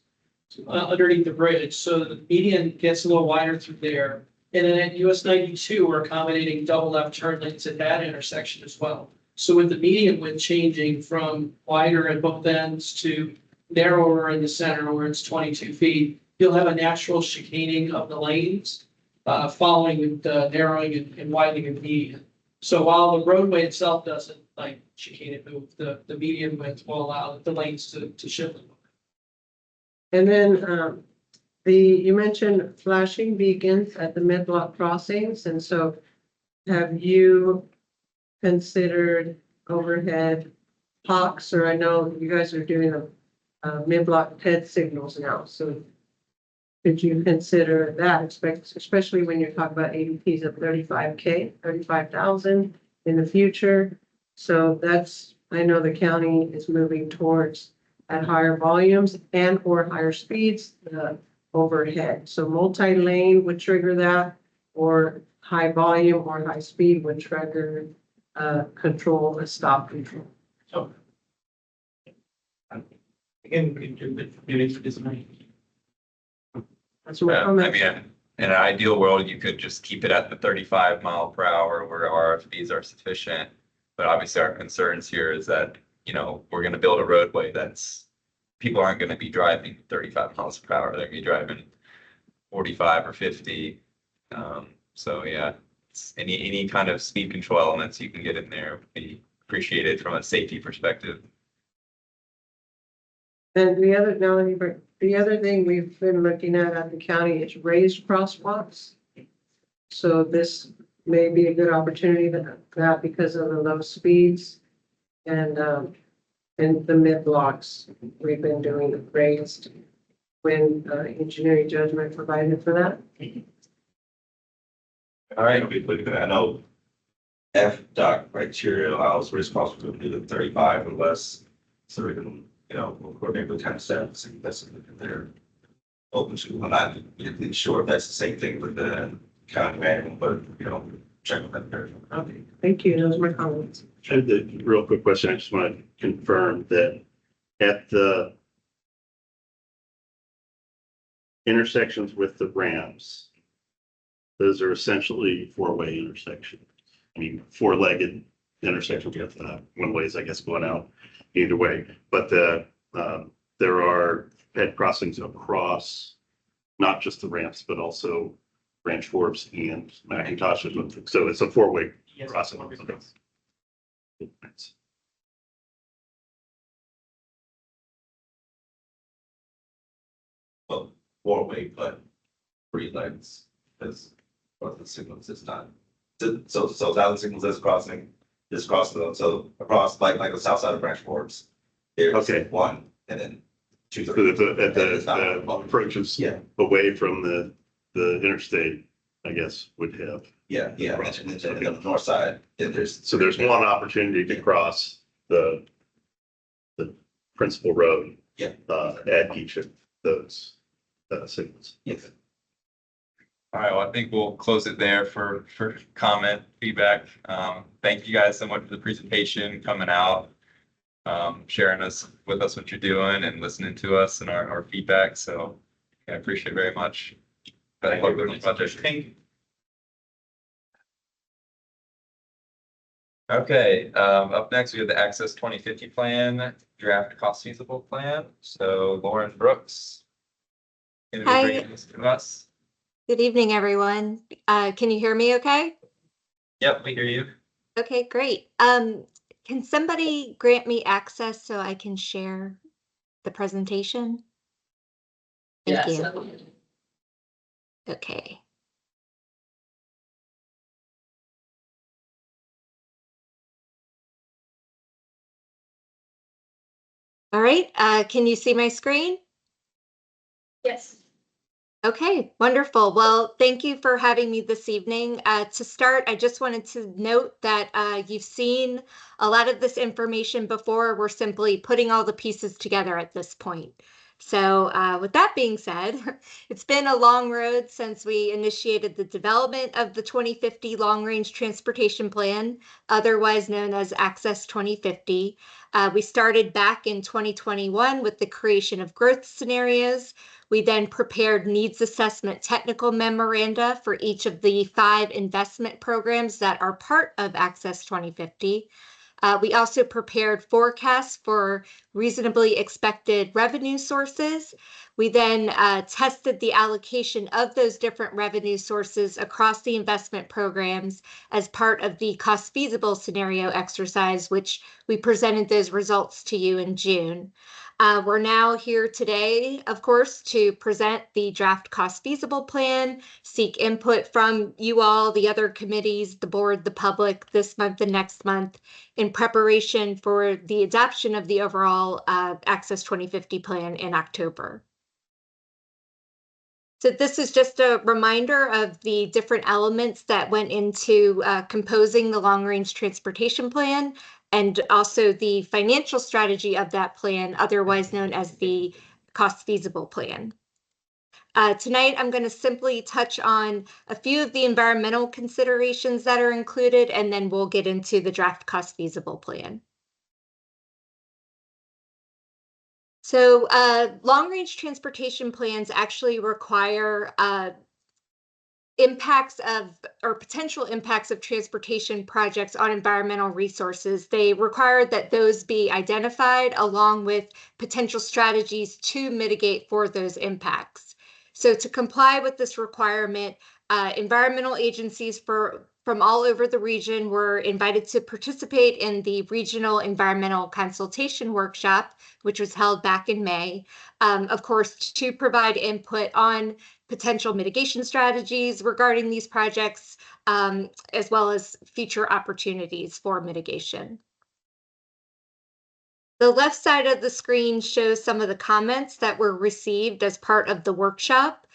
underneath the bridge. So the median gets a little wider through there. And then at US 92, we're accommodating double left turn lanes at that intersection as well. So with the median width changing from wider at both ends to narrower in the center where it's 22 feet, you'll have a natural chicaning of the lanes following the narrowing and widening of the median. So while the roadway itself doesn't like chicane it move, the median width will allow the lanes to shift. And then, you mentioned flashing beacons at the mid-block crossings, and so have you considered overhead hawks, or I know you guys are doing the mid-block TED signals now, so could you consider that, especially when you're talking about ADPs of 35,000 in the future? So that's, I know the county is moving towards at higher volumes and or higher speeds, the overhead. So multi-lane would trigger that, or high volume or high speed would trigger control, a stop control. So. Again, we can do it during the design. That's my I comment. mean, in an ideal world, you could just keep it at the 35 mile per hour where RFBs are sufficient. But obviously our concerns here is that, you know, we're going to build a roadway that's, people aren't going to be driving 35 miles per hour. They're going to be driving 45 or 50. So yeah, any kind of speed control elements you can get in there would be appreciated from a safety perspective. And the other thing we've been looking at the county is raised crosswalks. So this may be a good opportunity that because of the low speeds and the mid blocks, we've been doing raised when engineering judgment provided for that. All right, I know FDOT criteria allows race cross to do the 35 or less, so we can, you know, coordinate with 10 steps, and that's something that they're open to. I'm not really sure if that's the same thing with the county manual, but, you know, check with that there. Okay, thank you. Those are my comments. The real quick question, I just want to confirm that at the intersections with the ramps, those are essentially four-way intersections. I mean, four-legged intersections with one ways, I guess, going out either way. But there are ped crossings across not just the ramps, but also Branch Forbes and Macintosh. So it's a four-way crossing. Well, four-way, but 3 lanes, because both the signals is not. So thousand signals is crossing, so across like the south side of Branch Forbes. There's Okay. one, and then two. So at the approaches Yeah, away from the interstate, I guess, would have. yeah, and then on the north side, then there's. So there's one opportunity to cross the principal road. Yeah. At each of those signals. Yes. All right, well, I think we'll close it there for comment, feedback. Thank you guys so much for the presentation, coming out, sharing with us what you're doing and listening to us and our feedback. So I appreciate it very much. Thank you. Okay, up next, we have the Access 2050 plan, draft cost feasible plan. So Lauren Brooks. Hi. Bring this to us. Good evening, everyone. Can you hear me okay? Yep, we hear you. Okay, great. Can somebody grant me access so I can share the presentation? Thank Yes. you. Okay. All right, can you see my screen? Yes. Okay, wonderful. Well, thank you for having me this evening. To start, I just wanted to note that you've seen a lot of this information before. We're simply putting all the pieces together at this point. So with that being said, it's been a long road since we initiated the development of the 2050 Long Range Transportation Plan, otherwise known as Access 2050. We started back in 2021 with the creation of growth scenarios. We then prepared needs assessment technical memoranda for each of the 5 investment programs that are part of Access 2050. We also prepared forecasts for reasonably expected revenue sources. We then tested the allocation of those different revenue sources across the investment programs as part of the cost feasible scenario exercise, which we presented those results to you in June. We're now here today, of course, to present the draft cost feasible plan, seek input from you all, the other committees, the board, the public this month and next month in preparation for the adoption of the overall Access 2050 plan in October. So this is just a reminder of the different elements that went into composing the long-range transportation plan and also the financial strategy of that plan, otherwise known as the cost feasible plan. Tonight, I'm going to simply touch on a few of the environmental considerations that are included, and then we'll get into the draft cost feasible plan. So long-range transportation plans actually require impacts of or potential impacts of transportation projects on environmental resources. They require that those be identified along with potential strategies to mitigate for those impacts. So to comply with this requirement, environmental agencies from all over the region were invited to participate in the Regional Environmental Consultation Workshop, which was held back in May, of course, to provide input on potential mitigation strategies regarding these projects, as well as future opportunities for mitigation. The left side of the screen shows some of the comments that were received as part of the workshop.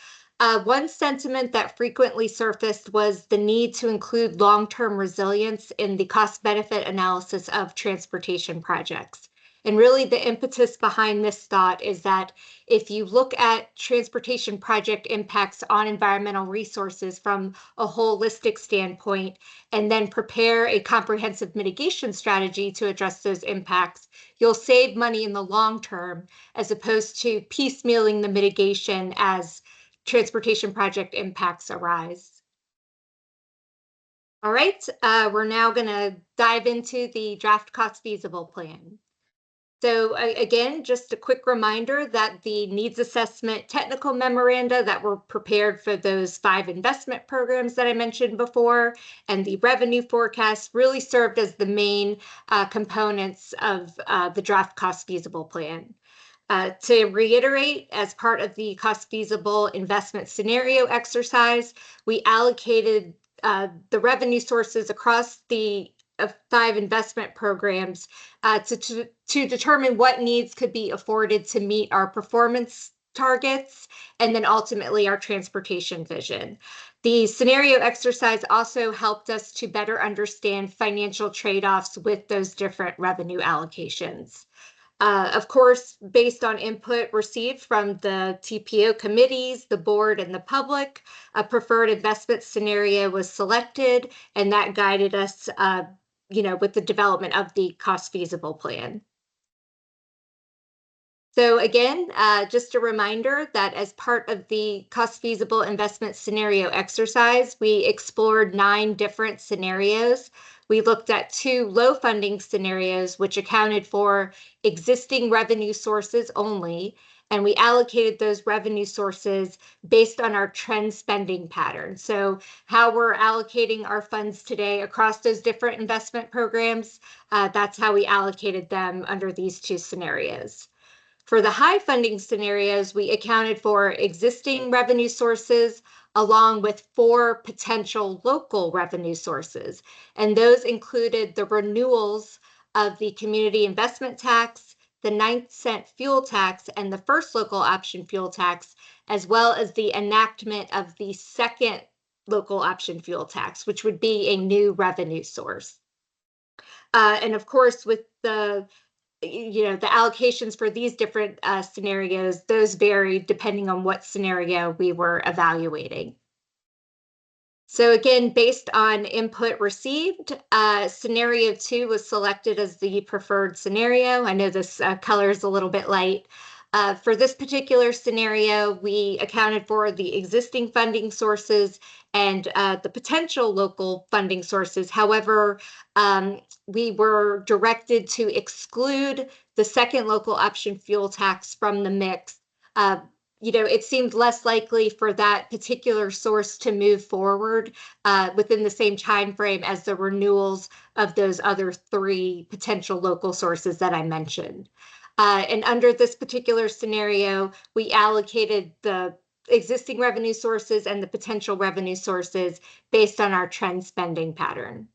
One sentiment that frequently surfaced was the need to include long-term resilience in the cost-benefit analysis of transportation projects. And really the impetus behind this thought is that if you look at transportation project impacts on environmental resources from a holistic standpoint, and then prepare a comprehensive mitigation strategy to address those impacts, you'll save money in the long term, as opposed to piecemealing the mitigation as transportation project impacts arise. All right, we're now going to dive into the draft cost feasible plan. So again, just a quick reminder that the needs assessment technical memoranda that were prepared for those 5 investment programs that I mentioned before, and the revenue forecast really served as the main components of the draft cost feasible plan. To reiterate, as part of the cost feasible investment scenario exercise, we allocated the revenue sources across the 5 investment programs to determine what needs could be afforded to meet our performance targets and then ultimately our transportation vision. The scenario exercise also helped us to better understand financial trade-offs with those different revenue allocations. Of course, based on input received from the TPO committees, the board, and the public, a preferred investment scenario was selected, and that guided us, with the development of the cost feasible plan. So again, just a reminder that as part of the cost feasible investment scenario exercise, we explored 9 different scenarios. We looked at 2 low funding scenarios, which accounted for existing revenue sources only, and we allocated those revenue sources based on our trend spending pattern. So how we're allocating our funds today across those different investment programs, that's how we allocated them under these 2 scenarios. For the high funding scenarios, we accounted for existing revenue sources along with 4 potential local revenue sources. And those included the renewals of the community investment tax, the 9-cent fuel tax and the first local option fuel tax, as well as the enactment of the second local option fuel tax, which would be a new revenue source. And of course, with the the allocations for these different scenarios, those vary depending on what scenario we were evaluating. So again, based on input received, scenario 2 was selected as the preferred scenario. I know this color is a little bit light. For this particular scenario, we accounted for the existing funding sources and the potential local funding sources. However, we were directed to exclude the second local option fuel tax from the mix. It seemed less likely for that particular source to move forward within the same time frame as the renewals of those other 3 potential local sources that I mentioned. And under this particular scenario, we allocated the existing revenue sources and the potential revenue sources based on our trend spending pattern.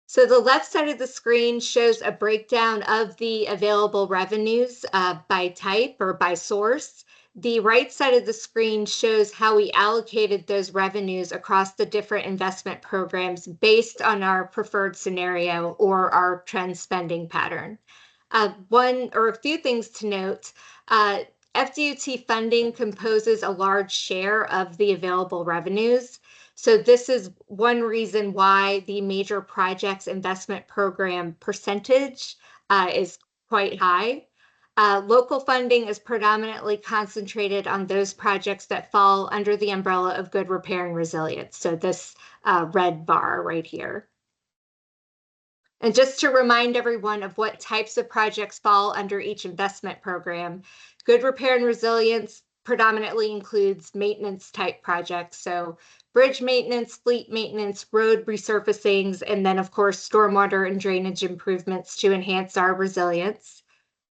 So the left side of the screen shows a breakdown of the available revenues by type or by source. The right side of the screen shows how we allocated those revenues across the different investment programs based on our preferred scenario or our trend spending pattern. One or a few things to note, FDOT funding composes a large share of the available revenues. So this is one reason why the major projects investment program percentage is quite high. Local funding is predominantly concentrated on those projects that fall under the umbrella of good repair and resilience. So this red bar right here. And just to remind everyone of what types of projects fall under each investment program, good repair and resilience predominantly includes maintenance type projects. So bridge maintenance, fleet maintenance, road resurfacings, and then of course, stormwater and drainage improvements to enhance our resilience.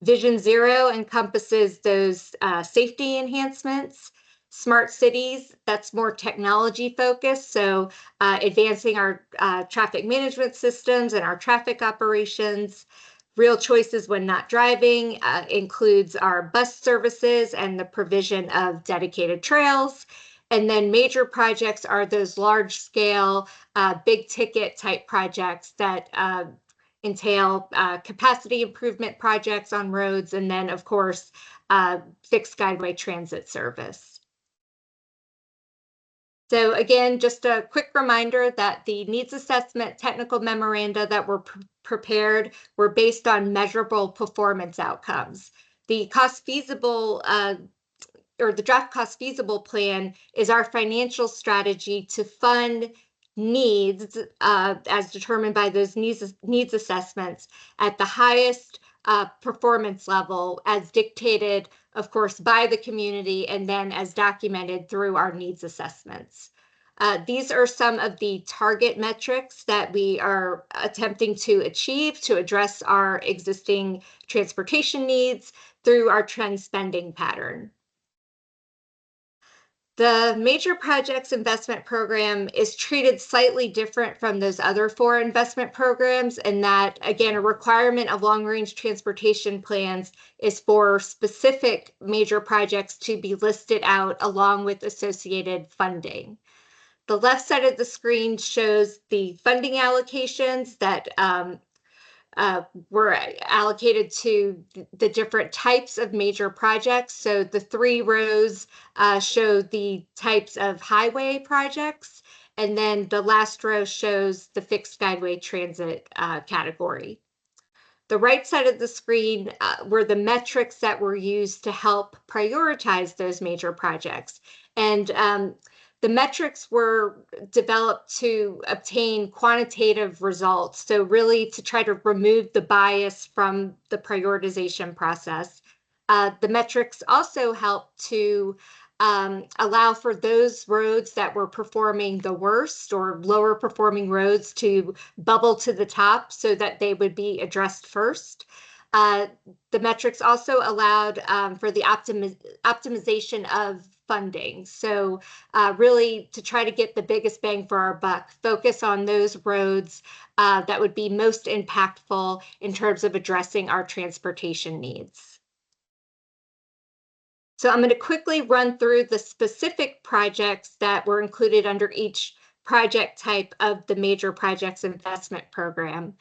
Vision Zero encompasses those safety enhancements. Smart cities, that's more technology focused. So advancing our traffic management systems and our traffic operations. Real choices when not driving includes our bus services and the provision of dedicated trails. And then major projects are those large scale, big ticket type projects that entail capacity improvement projects on roads, and then of course, fixed guideway transit service. So again, just a quick reminder that the needs assessment technical memoranda that were prepared were based on measurable performance outcomes. The cost feasible or the draft cost feasible plan is our financial strategy to fund needs as determined by those needs assessments at the highest performance level as dictated, of course, by the community and then as documented through our needs assessments. These are some of the target metrics that we are attempting to achieve to address our existing transportation needs through our trend spending pattern. The major projects investment program is treated slightly different from those other 4 investment programs, and that, again, a requirement of long-range transportation plans is for specific major projects to be listed out along with associated funding. The left side of the screen shows the funding allocations that were allocated to the different types of major projects. So the 3 rows show the types of highway projects, and then the last row shows the fixed guideway transit category. The right side of the screen were the metrics that were used to help prioritize those major projects. And the metrics were developed to obtain quantitative results. So really to try to remove the bias from the prioritization process. The metrics also help to allow for those roads that were performing the worst or lower performing roads to bubble to the top so that they would be addressed first. The metrics also allowed for the optimization of funding. So really to try to get the biggest bang for our buck, focus on those roads that would be most impactful in terms of addressing our transportation needs. So I'm going to quickly run through the specific projects that were included under each project type of the Major Projects Investment Program.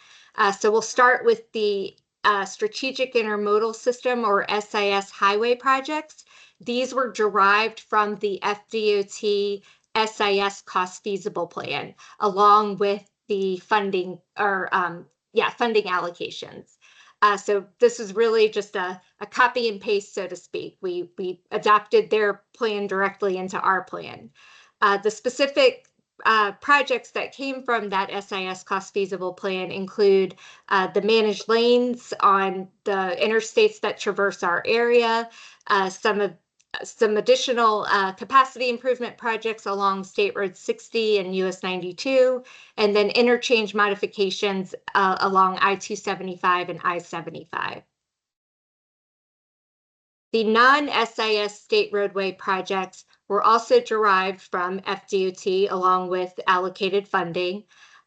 So we'll start with the Strategic Intermodal System, or SIS highway projects. These were derived from the FDOT SIS cost feasible plan, along with the funding or funding allocations. So this is really just a copy and paste, so to speak. We adopted their plan directly into our plan. The specific projects that came from that SIS cost feasible plan include the managed lanes on the interstates that traverse our area, some additional capacity improvement projects along State Road 60 and US 92, and then interchange modifications along I-275 and I-75. The non-SIS state roadway projects were also derived from FDOT along with allocated funding.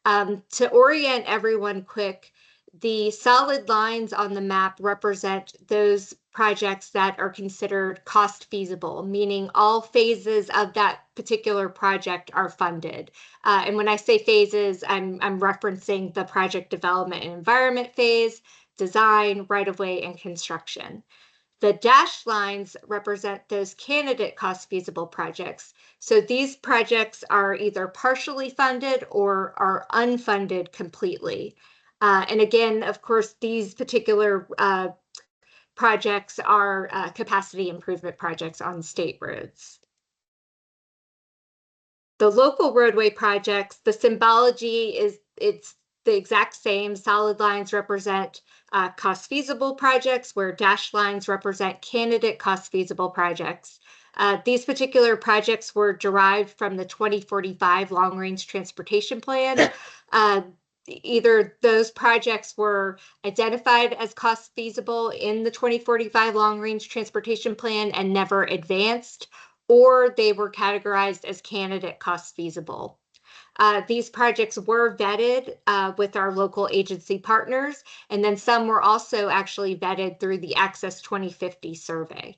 To orient everyone quick, the solid lines on the map represent those projects that are considered cost feasible, meaning all phases of that particular project are funded. And when I say phases, I'm referencing the project development and environment phase, design, right-of-way, and construction. The dashed lines represent those candidate cost feasible projects. So these projects are either partially funded or are unfunded completely. And again, of course, these particular projects are capacity improvement projects on state roads. The local roadway projects, the symbology it's the exact same. Solid lines represent cost feasible projects, where dashed lines represent candidate cost feasible projects. These particular projects were derived from the 2045 Long Range Transportation Plan. Either those projects were identified as cost feasible in the 2045 Long Range Transportation Plan and never advanced, or they were categorized as candidate cost feasible. These projects were vetted with our local agency partners, and then some were also actually vetted through the Access 2050 survey.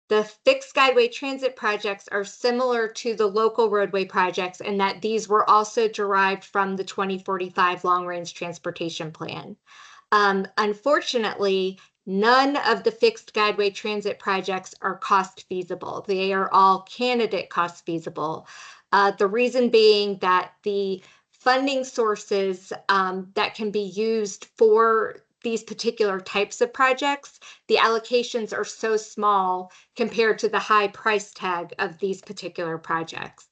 The fixed guideway transit projects are similar to the local roadway projects in that these were also derived from the 2045 Long Range Transportation Plan. Unfortunately, none of the fixed guideway transit projects are cost feasible. They are all candidate cost feasible. The reason being that the funding sources that can be used for these particular types of projects, the allocations are so small compared to the high price tag of these particular projects.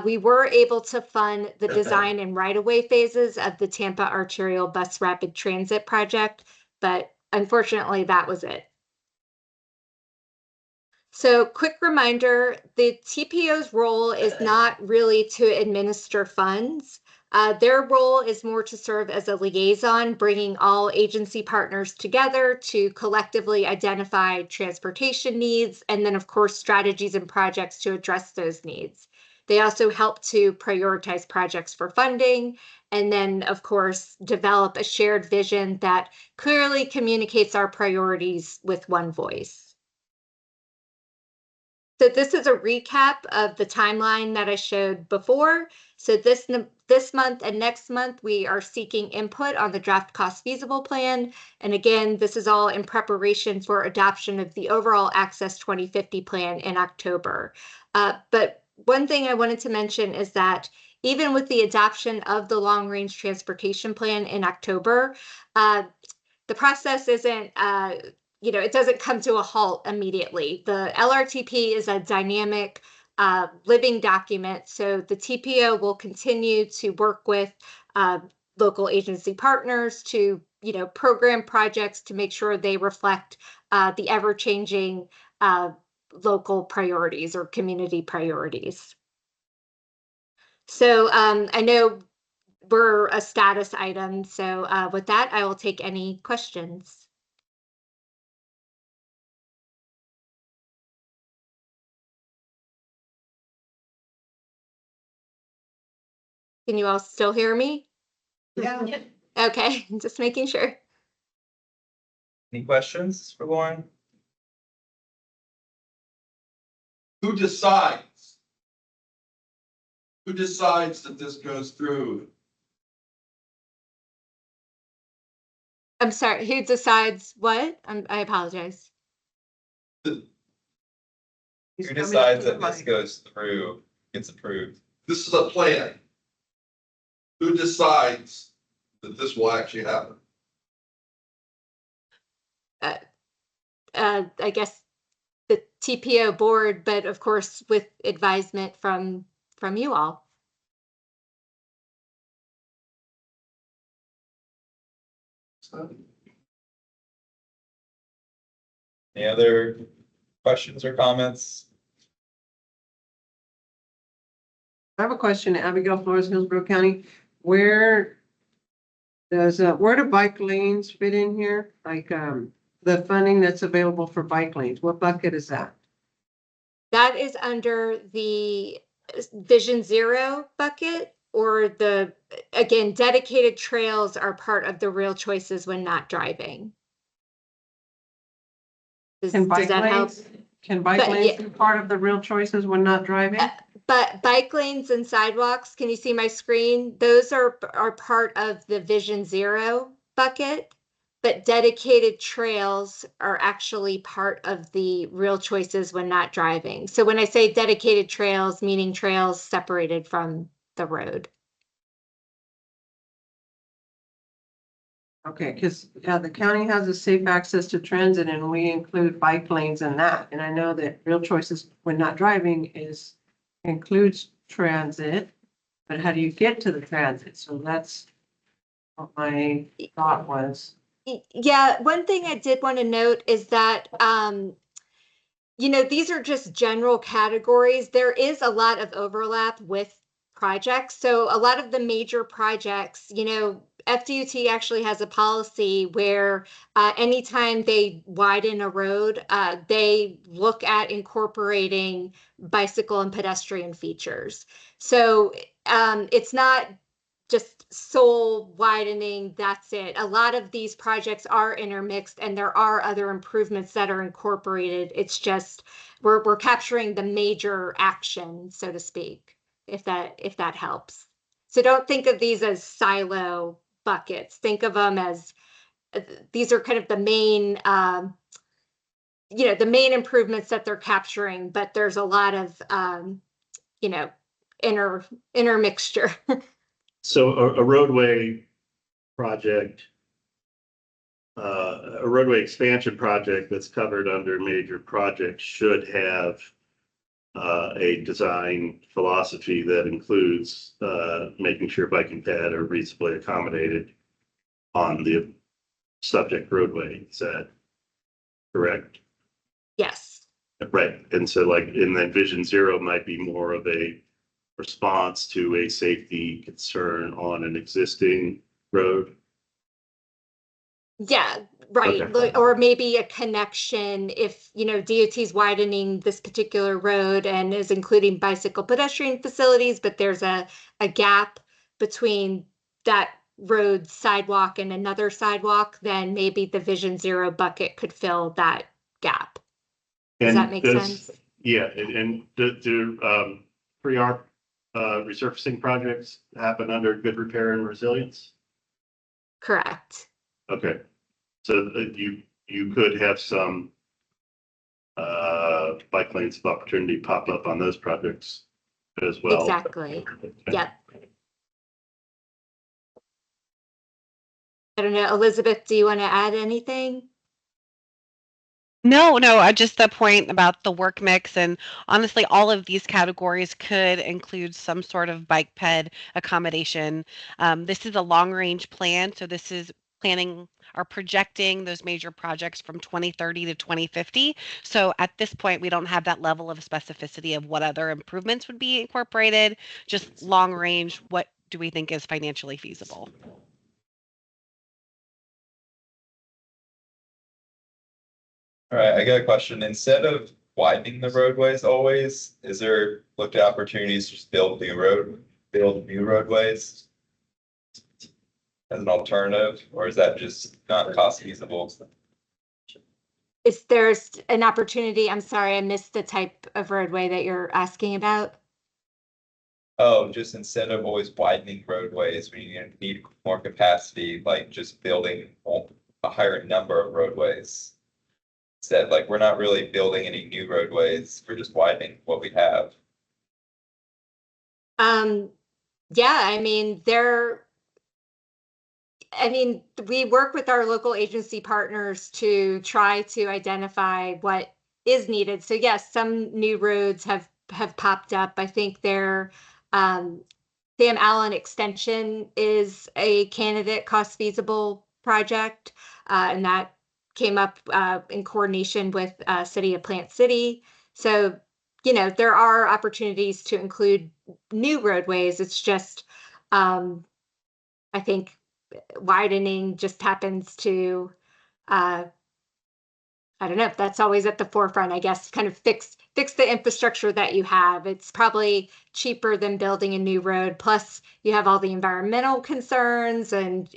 We were able to fund the design and right-of-way phases of the Tampa Arterial Bus Rapid Transit project, but unfortunately that was it. So quick reminder, the TPO's role is not really to administer funds. Their role is more to serve as a liaison, bringing all agency partners together to collectively identify transportation needs, and then of course strategies and projects to address those needs. They also help to prioritize projects for funding, and then of course develop a shared vision that clearly communicates our priorities with one voice. So this is a recap of the timeline that I showed before. So this month and next month, we are seeking input on the draft cost feasible plan. And again, this is all in preparation for adoption of the overall Access 2050 plan in October. But one thing I wanted to mention is that even with the adoption of the Long Range Transportation Plan in October, the process isn't it doesn't come to a halt immediately. The LRTP is a dynamic living document, so the TPO will continue to work with local agency partners to program projects to make sure they reflect the ever-changing local priorities or community priorities. So I know we're a status item, so with that, I will take any questions. Can you all still hear me? Yeah. Okay, just making sure. Any questions for Lauren? Who decides? Who decides that this goes through? I'm sorry, who decides what? I apologize. Who decides that this goes through, gets approved? This is a plan. Who decides that this will actually happen? I guess the TPO board, but of course with advisement from you all. Any other questions or comments? I have a question, Abigail Flores, Hillsborough County. Where do bike lanes fit in here? Like, the funding that's available for bike lanes, what bucket is that? That is under the Vision Zero bucket, or again, dedicated trails are part of the real choices when not driving. Does that help? Can bike lanes be part of the real choices when not driving? But bike lanes and sidewalks, can you see my screen? Those are part of the Vision Zero bucket, but dedicated trails are actually part of the real choices when not driving. So when I say dedicated trails, meaning trails separated from the road. Okay, because the county has a safe access to transit and we include bike lanes in that. And I know that real choices when not driving includes transit, but how do you get to the transit? So that's what my thought was. Yeah, one thing I did want to note is that, these are just general categories. There is a lot of overlap with projects. So a lot of the major projects, FDOT actually has a policy where anytime they widen a road, they look at incorporating bicycle and pedestrian features. So it's not just sole widening, that's it. A lot of these projects are intermixed and there are other improvements that are incorporated. It's just we're capturing the major action, so to speak, if that helps. So don't think of these as silo buckets. Think of them as these are kind of the main the main improvements that they're capturing, but there's a lot of intermixture. So a roadway project, a roadway expansion project that's covered under major projects should have a design philosophy that includes making sure bike and ped are reasonably accommodated on the subject roadway. Is that correct? Yes. Right. And so like in that Vision Zero might be more of a response to a safety concern on an existing road. Yeah, right. Okay. Or maybe a connection if, DOT's widening this particular road and is including bicycle pedestrian facilities, but there's a gap between that road sidewalk and another sidewalk, then maybe the Vision Zero bucket could fill that gap. Does that make sense? Yeah, and do pre-arc resurfacing projects happen under good repair and resilience? Correct. Okay, so you could have some bike lanes of opportunity pop up on those projects as well. Exactly. Okay. Yep. I don't know, Elizabeth, do you want to add anything? No, just the point about the work mix, and honestly, all of these categories could include some sort of bike ped accommodation. This is a long range plan, so this is planning or projecting those major projects from 2030 to 2050. So at this point, we don't have that level of specificity of what other improvements would be incorporated, just long range, what do we think is financially feasible? All right, I got a question. Instead of widening the roadways always, is there looked at opportunities to just build new road build new roadways as an alternative, or is that just not cost feasible? Is there's an opportunity? I'm sorry, I missed the type of roadway that you're asking about. Oh, just instead of always widening roadways, we need more capacity, like just building a higher number of roadways. Instead, like, we're not really building any new roadways, we're just widening what we have. Yeah, I mean, we work with our local agency partners to try to identify what is needed. So yes, some new roads have popped up. I think Sam Allen Extension is a candidate cost feasible project, and that came up in coordination with City of Plant City. So, you know, there are opportunities to include new roadways. It's just, I think widening just happens to, I don't know, that's always at the forefront, I guess, kind of fix the infrastructure that you have. It's probably cheaper than building a new road. Plus you have all the environmental concerns and,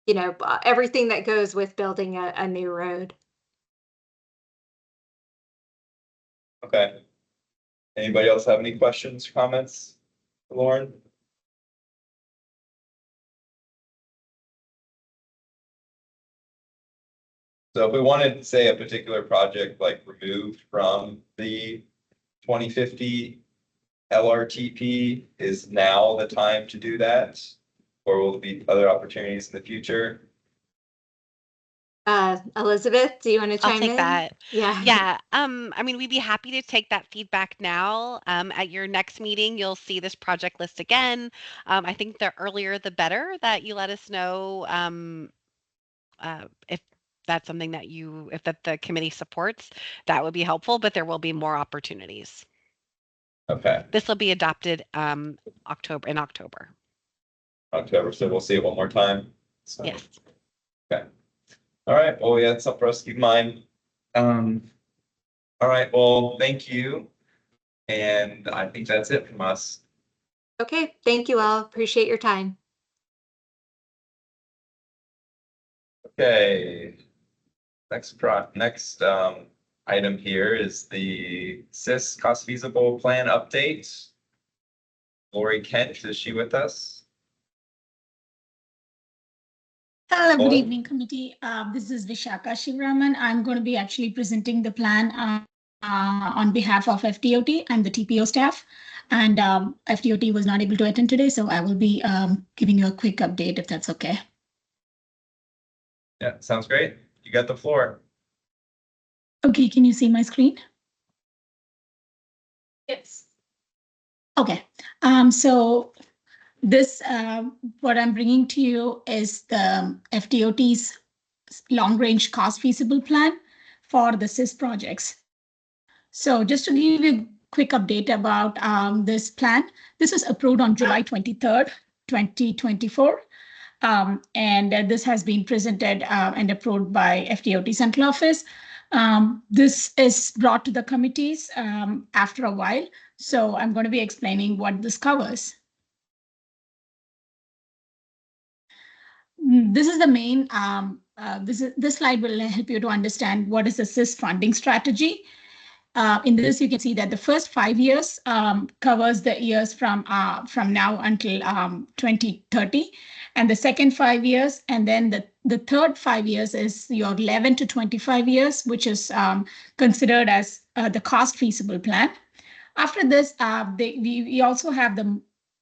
you know, everything that goes with building a new road. Okay. Anybody else have any questions, comments, Lauren? So if we wanted, say, a particular project like removed from the 2050 LRTP, is now the time to do that? Or will there be other opportunities in the future? Elizabeth, do you want to chime I'll take in? that. Yeah. Yeah. I mean, we'd be happy to take that feedback now. At your next meeting, you'll see this project list again. I think the earlier the better that you let us know if that's something that if that the committee supports, that would be helpful, but there will be more opportunities. Okay. This will be adopted in October. October, so we'll see it one more time. So. Yes. Okay. All right, well, yeah, that's something for us to keep in mind. All right, well, thank you. And I think that's it from us. Okay, thank you all. Appreciate your time. Okay. Next item here is the CIS cost feasible plan update. Lori Kent, is she with us? Hello, good evening, committee. This is Vishaka Shivraman. I'm going to be actually presenting the plan on behalf of FDOT. I'm the TPO staff, and FDOT was not able to attend today, so I will be giving you a quick update if that's okay. Yeah, sounds great. You got the floor. Okay, can you see my screen? Yes. Okay, so this, what I'm bringing to you is the FDOT's long-range cost feasible plan for the CIS projects. So just to give you a quick update about this plan, this was approved on July 23rd, 2024. And this has been presented and approved by FDOT Central Office. This is brought to the committees after a while. So I'm going to be explaining what this covers. This is the main, this slide will help you to understand what is the CIS funding strategy. In this, you can see that the first 5 years covers the years from now until 2030, and the second 5 years, and then the third 5 years is your 11 to 25 years, which is considered as the cost feasible plan. After this, we also have the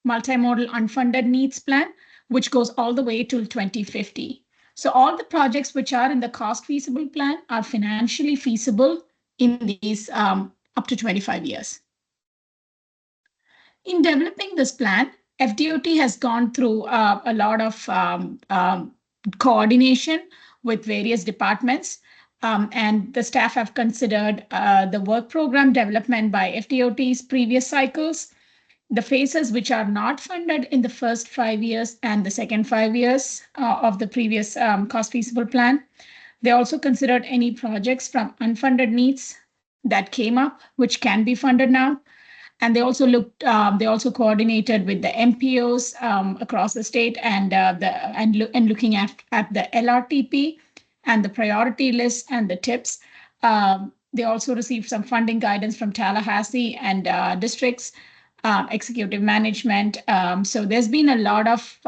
multimodal unfunded needs plan, which goes all the way till 2050. So all the projects which are in the cost feasible plan are financially feasible in these up to 25 years. In developing this plan, FDOT has gone through a lot of coordination with various departments, and the staff have considered the work program development by FDOT's previous cycles, the phases which are not funded in the first 5 years and the second 5 years of the previous cost feasible plan. They also considered any projects from unfunded needs that came up, which can be funded now. And they also they also coordinated with the MPOs across the state and looking at the LRTP and the priority list and the tips. They also received some funding guidance from Tallahassee and districts, executive management. So there's been a lot of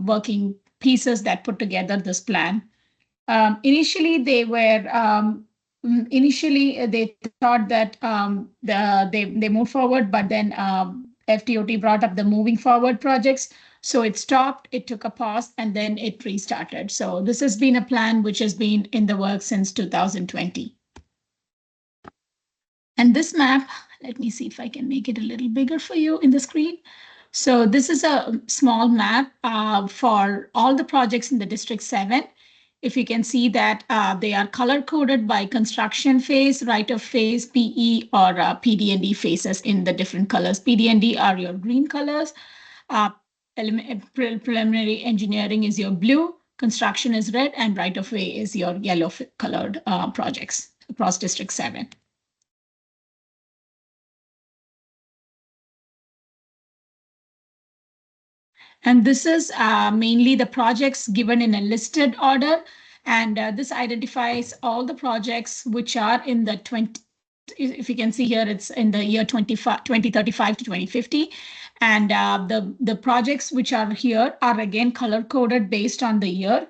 working pieces that put together this plan. Initially, they thought that they moved forward, but then FDOT brought up the moving forward projects. So it stopped, it took a pause, and then it restarted. So this has been a plan which has been in the works since 2020. And this map, let me see if I can make it a little bigger for you in the screen. So this is a small map for all the projects in the District 7. If you can see that they are color coded by construction phase, right of phase, PE, or PD&D phases in the different colors. PD&D are your green colors. Preliminary engineering is your blue, construction is red, and right of way is your yellow colored projects across District 7. And this is mainly the projects given in a listed order. And this identifies all the projects which are in the 20, if you can see here, it's in the year 2035 to 2050. And the projects which are here are again color coded based on the year.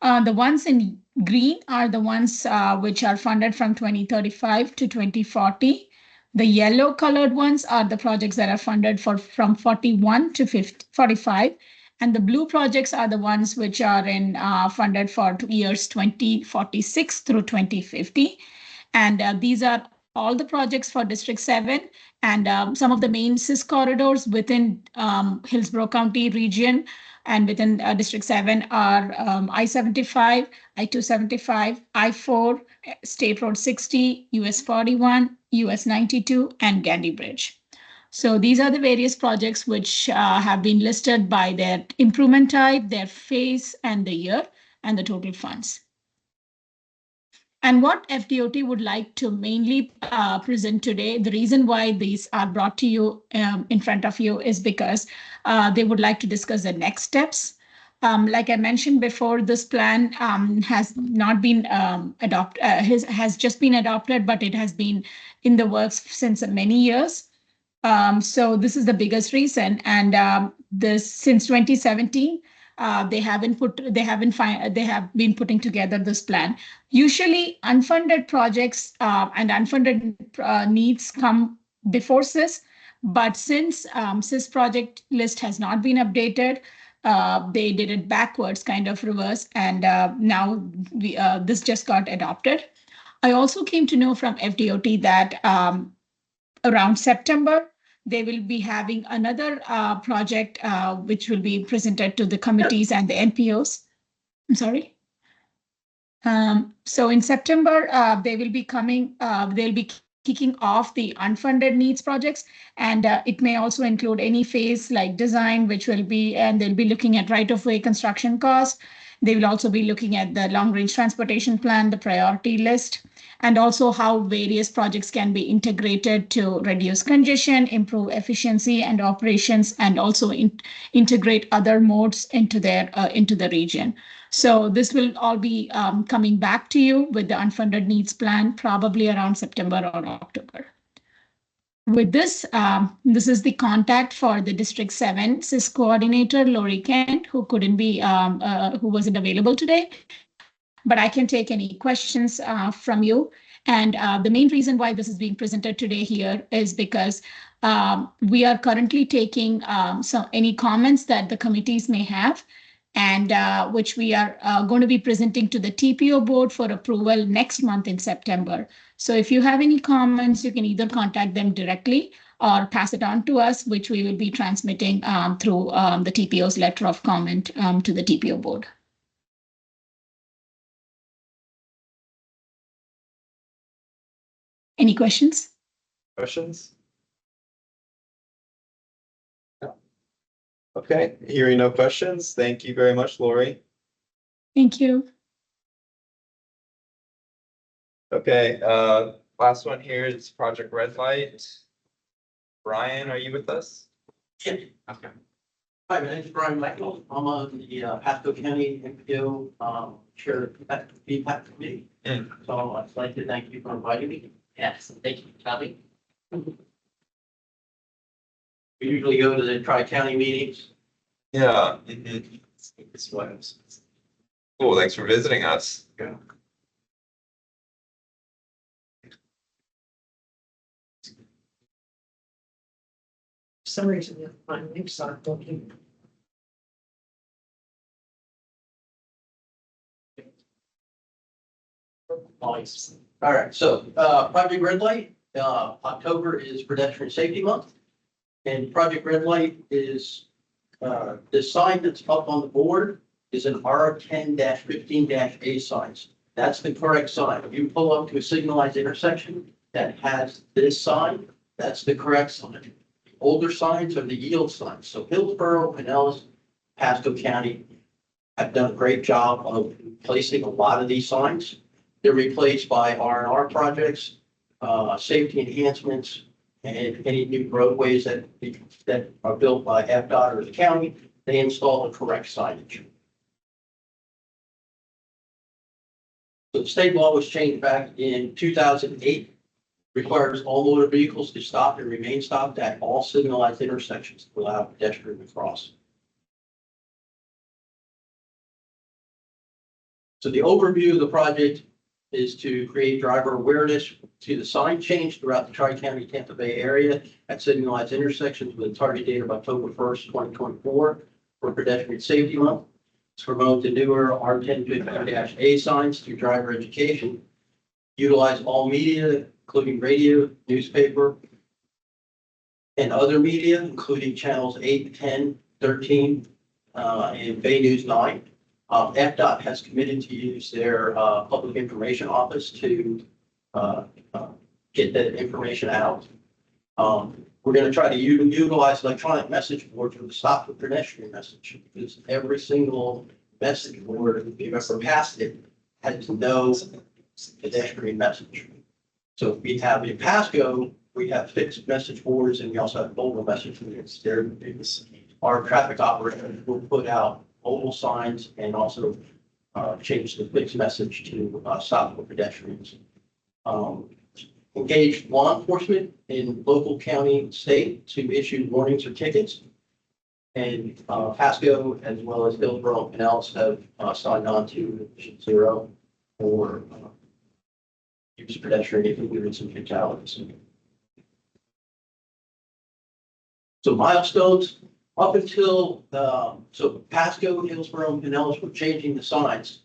The ones in green are the ones which are funded from 2035 to 2040. The yellow colored ones are the projects that are funded from 41 to 45. And the blue projects are the ones which are funded for years 2046 through 2050. And these are all the projects for District 7 and some of the main CIS corridors within Hillsborough County region and within District 7 are I-75, I-275, I-4, State Road 60, US 41, US 92, and Gandy Bridge. So these are the various projects which have been listed by their improvement type, their phase, and the year, and the total funds. And what FDOT would like to mainly present today, the reason why these are brought to you in front of you is because they would like to discuss the next steps. Like I mentioned before, this plan has not been adopted, has just been adopted, but it has been in the works since many years. So this is the biggest reason. And this since 2017, they have been putting together this plan. Usually unfunded projects and unfunded needs come before CIS, but since CIS project list has not been updated, they did it backwards, kind of reverse, and now this just got adopted. I also came to know from FDOT that around September, they will be having another project which will be presented to the committees and the NPOs. I'm sorry. So in September, they will be they'll be kicking off the unfunded needs projects. And it may also include any phase like design, which will be, and they'll be looking at right-of-way construction costs. They will also be looking at the long-range transportation plan, the priority list, and also how various projects can be integrated to reduce congestion, improve efficiency and operations, and also integrate other modes into the region. So this will all be coming back to you with the unfunded needs plan, probably around September or October. With this, this is the contact for the District 7 CIS coordinator, Lori Kent, who couldn't be, who wasn't available today. But I can take any questions from you. And the main reason why this is being presented today here is because we are currently taking any comments that the committees may have, and which we are going to be presenting to the TPO board for approval next month in September. So if you have any comments, you can either contact them directly or pass it on to us, which we will be transmitting through the TPO's letter of comment to the TPO board. Any questions? Questions? No. Okay, hearing no questions, thank you very much, Lori. Thank you. Okay, last one here is Project Red Light. Brian, are you with us? Yeah. Okay. Hi, my name is Brian Michael. I'm on the Pasco County MPO Chair of the Feedback Committee. So I'd like to thank you for inviting me. Yes, thank you for coming. We usually go to the Tri-County meetings. Yeah. It's what I'm- Cool, thanks for visiting us. Yeah. For some reason, my links aren't working. Nice. All right, so Project Red Light, October is Pedestrian Safety Month. And Project Red Light is the sign that's up on the board is an R10-15-A signs. That's the correct sign. If you pull up to a signalized intersection that has this sign, that's the correct sign. Older signs are the yield signs. So Hillsborough, Pinellas, Pasco County have done a great job of replacing a lot of these signs. They're replaced by R&R projects, safety enhancements, and any new roadways that are built by FDOT or the county. They install the correct signage. So the state law was changed back in 2008, requires all motor vehicles to stop and remain stopped at all signalized intersections to allow pedestrians to cross. So the overview of the project is to create driver awareness to the sign change throughout the Tri-County Tampa Bay area at signalized intersections with a target date of October 1st, 2024 for Pedestrian Safety Month. To promote the newer R10-15-A signs through driver education. Utilize all media, including radio, newspaper, and other media, including channels 8, 10, 13, and Bay News 9. FDOT has committed to use their public information office to get that information out. We're going to try to utilize electronic message boards with the stop for pedestrian message, because every single message board, if you've ever passed it, has no pedestrian message. So we have in Pasco, we have fixed message boards, and we also have mobile message boards. Our traffic operators will put out mobile signs and also change the fixed message to stop for pedestrians. Engage law enforcement in local, county, and state to issue warnings or tickets. And Pasco, as well as Hillsborough and Pinellas, have signed on to Vision Zero for use pedestrian injuries and fatalities. So milestones up until so Pasco, Hillsborough, and Pinellas were changing the signs.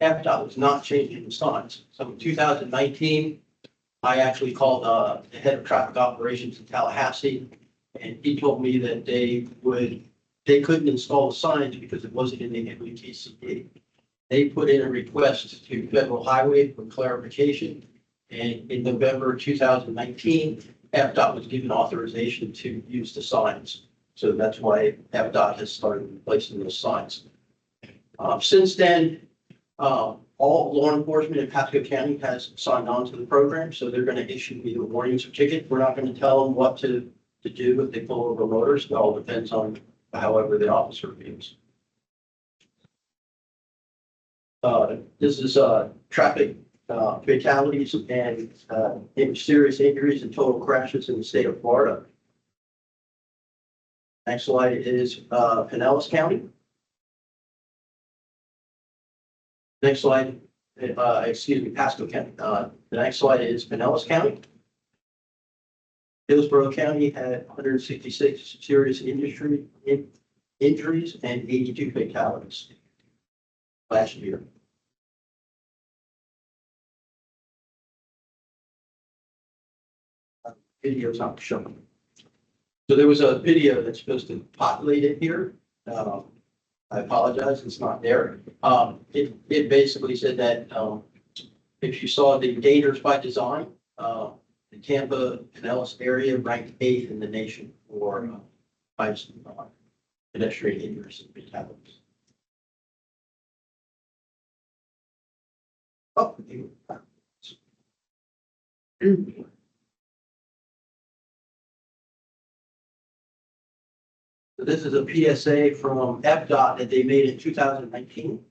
FDOT was not changing the signs. So in 2019, I actually called the head of traffic operations in Tallahassee, and he told me that they couldn't install the signs because it wasn't in the WTCD. They put in a request to Federal Highway for clarification, and in November 2019, FDOT was given authorization to use the signs. So that's why FDOT has started replacing those signs. Since then, all law enforcement in Pasco County has signed on to the program, so they're going to issue either warnings or tickets. We're not going to tell them what to do if they pull over motors. It all depends on however the officer feels. This is traffic fatalities and serious injuries and total crashes in the state of Florida. Next slide is Pinellas County. Next slide, excuse me, Pasco County. The next slide is Pinellas County. Hillsborough County had 166 serious injuries and 82 fatalities last year. Video's not showing. So there was a video that's supposed to populate it here. I apologize, it's not there. It basically said that if you saw the dangers by design, the Tampa Pinellas area ranked 8th in the nation for pedestrian injuries and fatalities. Oh, So this is a PSA from FDOT that they made in 2019.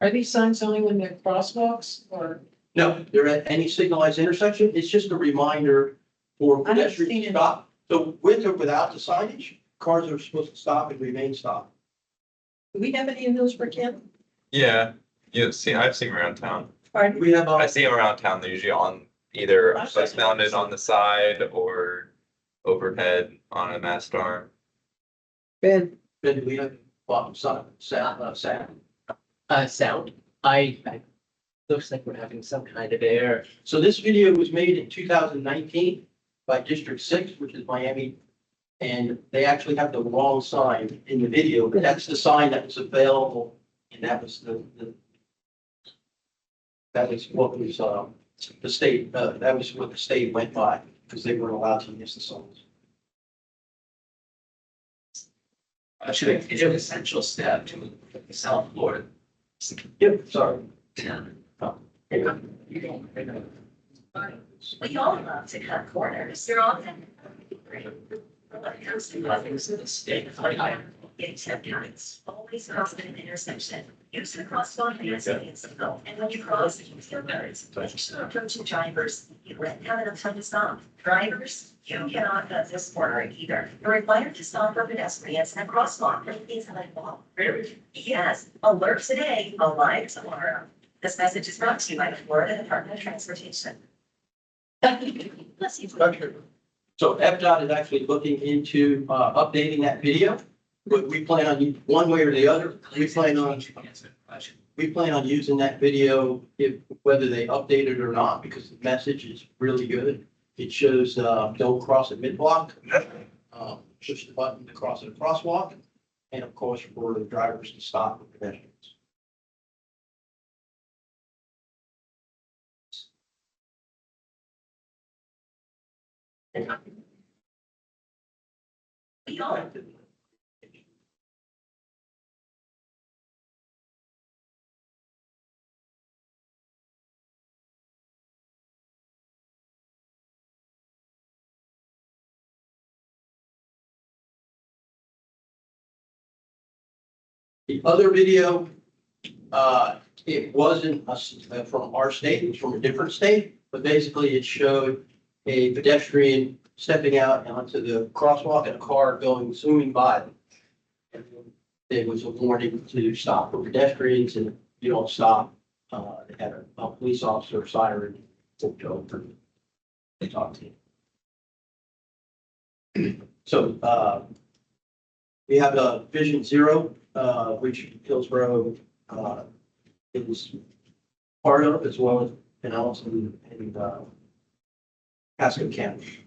Are these signs only when they're crosswalks or? No, they're at any signalized intersection. It's just a reminder for I haven't pedestrians seen to it. stop. So with or without the signage, cars are supposed to stop and remain stopped. Do we have any of those for Ken? Yeah, I've seen them around town. Pardon? We have, I see them around town. They're usually on either I've place seen mounted them. on the side or overhead on a mast arm. Ben, then we have, sound. Sound. Looks like we're having some kind of error. So this video was made in 2019 by District 6, which is Miami. And they actually have the wrong sign in the video, but that's the sign that was available. And that was that was what was, the state, that was what the state went by, because they weren't allowed to use the signs. Should I take an essential step to South Florida? Yep, sorry. We all love to cut corners. They're often when it comes to others in the state of Ohio, getting 10 points, always cross at an intersection. Use the crosswalk as a signal, and when you cross, use your words. Teach the approaching drivers, you let them have enough time to stop. Drivers, you cannot cut this corner either. You're required to stop for pedestrians and crosswalk. It's a light wall. Yes, alert today, alive tomorrow. This message is brought to you by the Florida Department of Transportation. Bless you. So FDOT is actually looking into updating that video, but we plan on, one way or the other, we plan on using that video whether they update it or not, because the message is really good. It shows don't cross at mid-block, push the button to cross at a crosswalk, and of course for the drivers to stop for pedestrians. We all The other video, it wasn't from our state, it was from a different state, but basically it showed a pedestrian stepping out onto the crosswalk and a car going zooming by them. And there was a warning to stop for pedestrians, and if you don't stop, they had a police officer siren looked over. They talked to you. So, we have a Vision Zero, which Hillsborough, is part of, as well as Pinellas and Pasco County.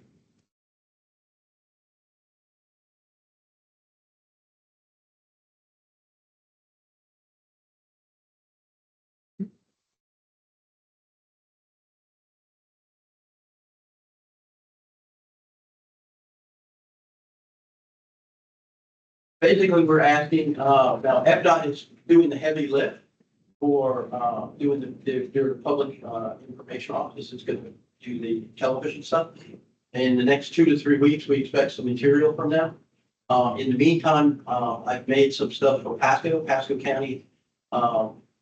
Basically, we're asking, now FDOT is doing the heavy lift for, doing their public, information office is gonna do the television stuff. In the next 2 to 3 weeks, we expect some material from them. In the meantime, I've made some stuff for Pasco County.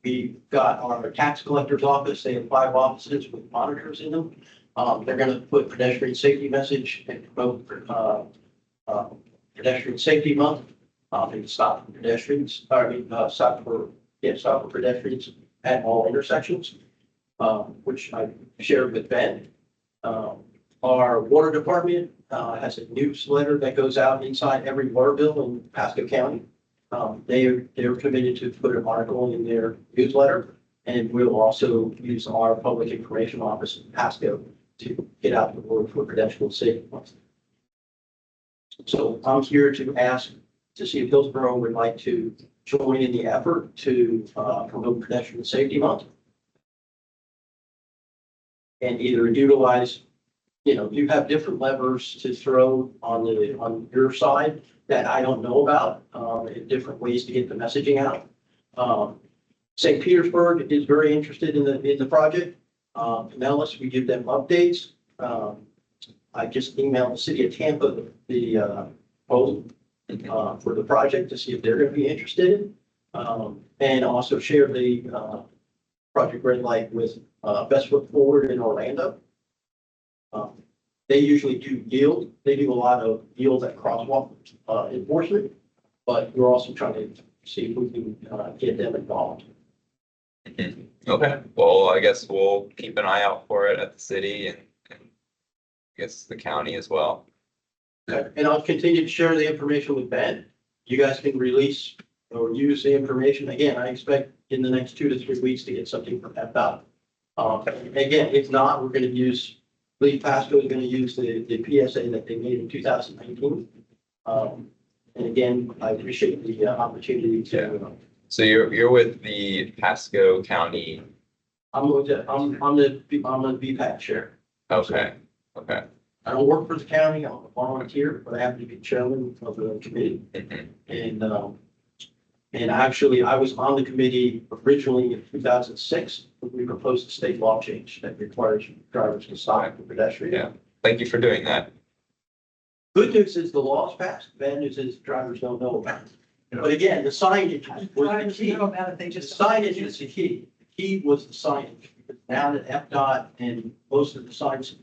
We've got our tax collector's office. They have 5 offices with monitors in them. They're gonna put pedestrian safety message and promote, pedestrian safety month. And stop for pedestrians, stop for pedestrians at all intersections, which I shared with Ben. Our water department, has a newsletter that goes out inside every water bill in Pasco County. They're committed to put an article in their newsletter, and we'll also use our public information office in Pasco to get out the word for pedestrian safety month. So I'm here to ask to see if Hillsborough would like to join in the effort to promote pedestrian safety month. And either utilize, you have different levers to throw on your side that I don't know about, different ways to get the messaging out. St. Petersburg is very interested in the project. email us, we give them updates. I just emailed the city of Tampa, the, proposal, for the project to see if they're gonna be interested. And also share the, Project Red Light with, Best Foot Forward in Orlando. They usually do yield. They do a lot of yield at crosswalk, enforcement. But we're also trying to see if we can, get them involved. Okay, well, I guess we'll keep an eye out for it at the city and I guess the county as well. Okay, and I'll continue to share the information with Ben. You guys can release or use the information. Again, I expect in the next 2 to 3 weeks to get something from that about. Again, if not, we're gonna use, Lee Pasco is gonna use the PSA that they made in 2019. And again, I appreciate the opportunity to. So you're with the Pasco County. I'm the VPAC chair. Okay, okay. I don't work for the county, I'm a volunteer, but I happen to be chairman of the committee. And actually, I was on the committee originally in 2006, when we proposed a state law change that requires drivers to stop for pedestrian. Yeah, thank you for doing that. Good news is the law is passed, bad news is drivers don't know about it. But again, the signage was the Drivers key. know about it, they The just. signage is the key. The key was the signage. Now that FDOT and most of the signs.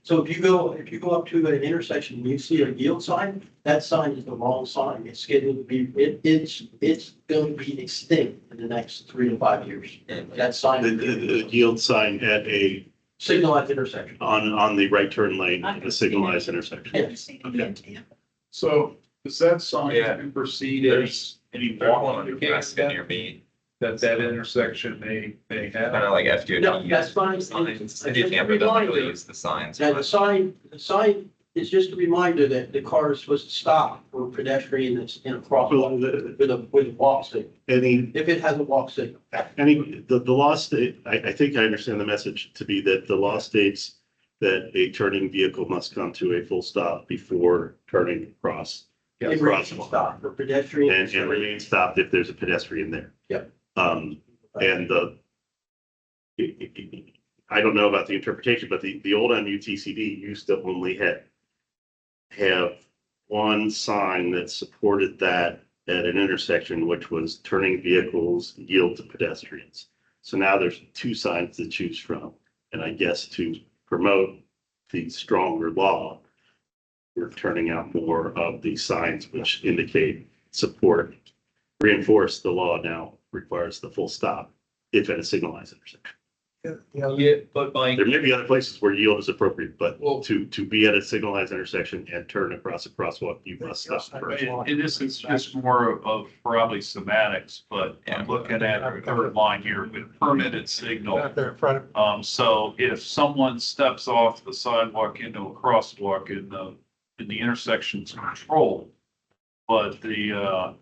So if you go up to an intersection and you see a yield sign, that sign is the wrong sign. It's scheduled to be, it's going to be extinct in the next 3 to 5 years. That sign. The yield sign at a Signalized intersection. on the right turn lane, a signalized intersection. Yes. Okay. So does that sign Yeah. supersede as any There's one law in Nebraska near me, that intersection may have? kind of like FDOT. No, that's fine. Signs. City of Tampa doesn't really use the signs. Now, but- the sign is just a reminder that the car is supposed to stop for a pedestrian that's in a crosswalk with a walk signal, if it has a walk signal. The law state, I think I understand the message to be that the law states that a turning vehicle must come to a full stop before turning across. the It remains crosswalk. stop for pedestrian. And remain stopped if there's a pedestrian there. Yep. And I don't know about the interpretation, but the old MUTCD used to only have one sign that supported that at an intersection, which was turning vehicles yield to pedestrians. So now there's 2 signs to choose from. And I guess to promote the stronger law, we're turning out more of these signs which indicate support. Reinforce the law now requires the full stop if at a signalized intersection. Yeah, but Mike. There may be other places where yield is appropriate, but to be at a signalized intersection and turn across a crosswalk, you must stop first. And this is just more of probably semantics, but I'm looking at the third line here with permitted signal. Out there in front of. So if someone steps off the sidewalk into a crosswalk in the intersection's controlled, but the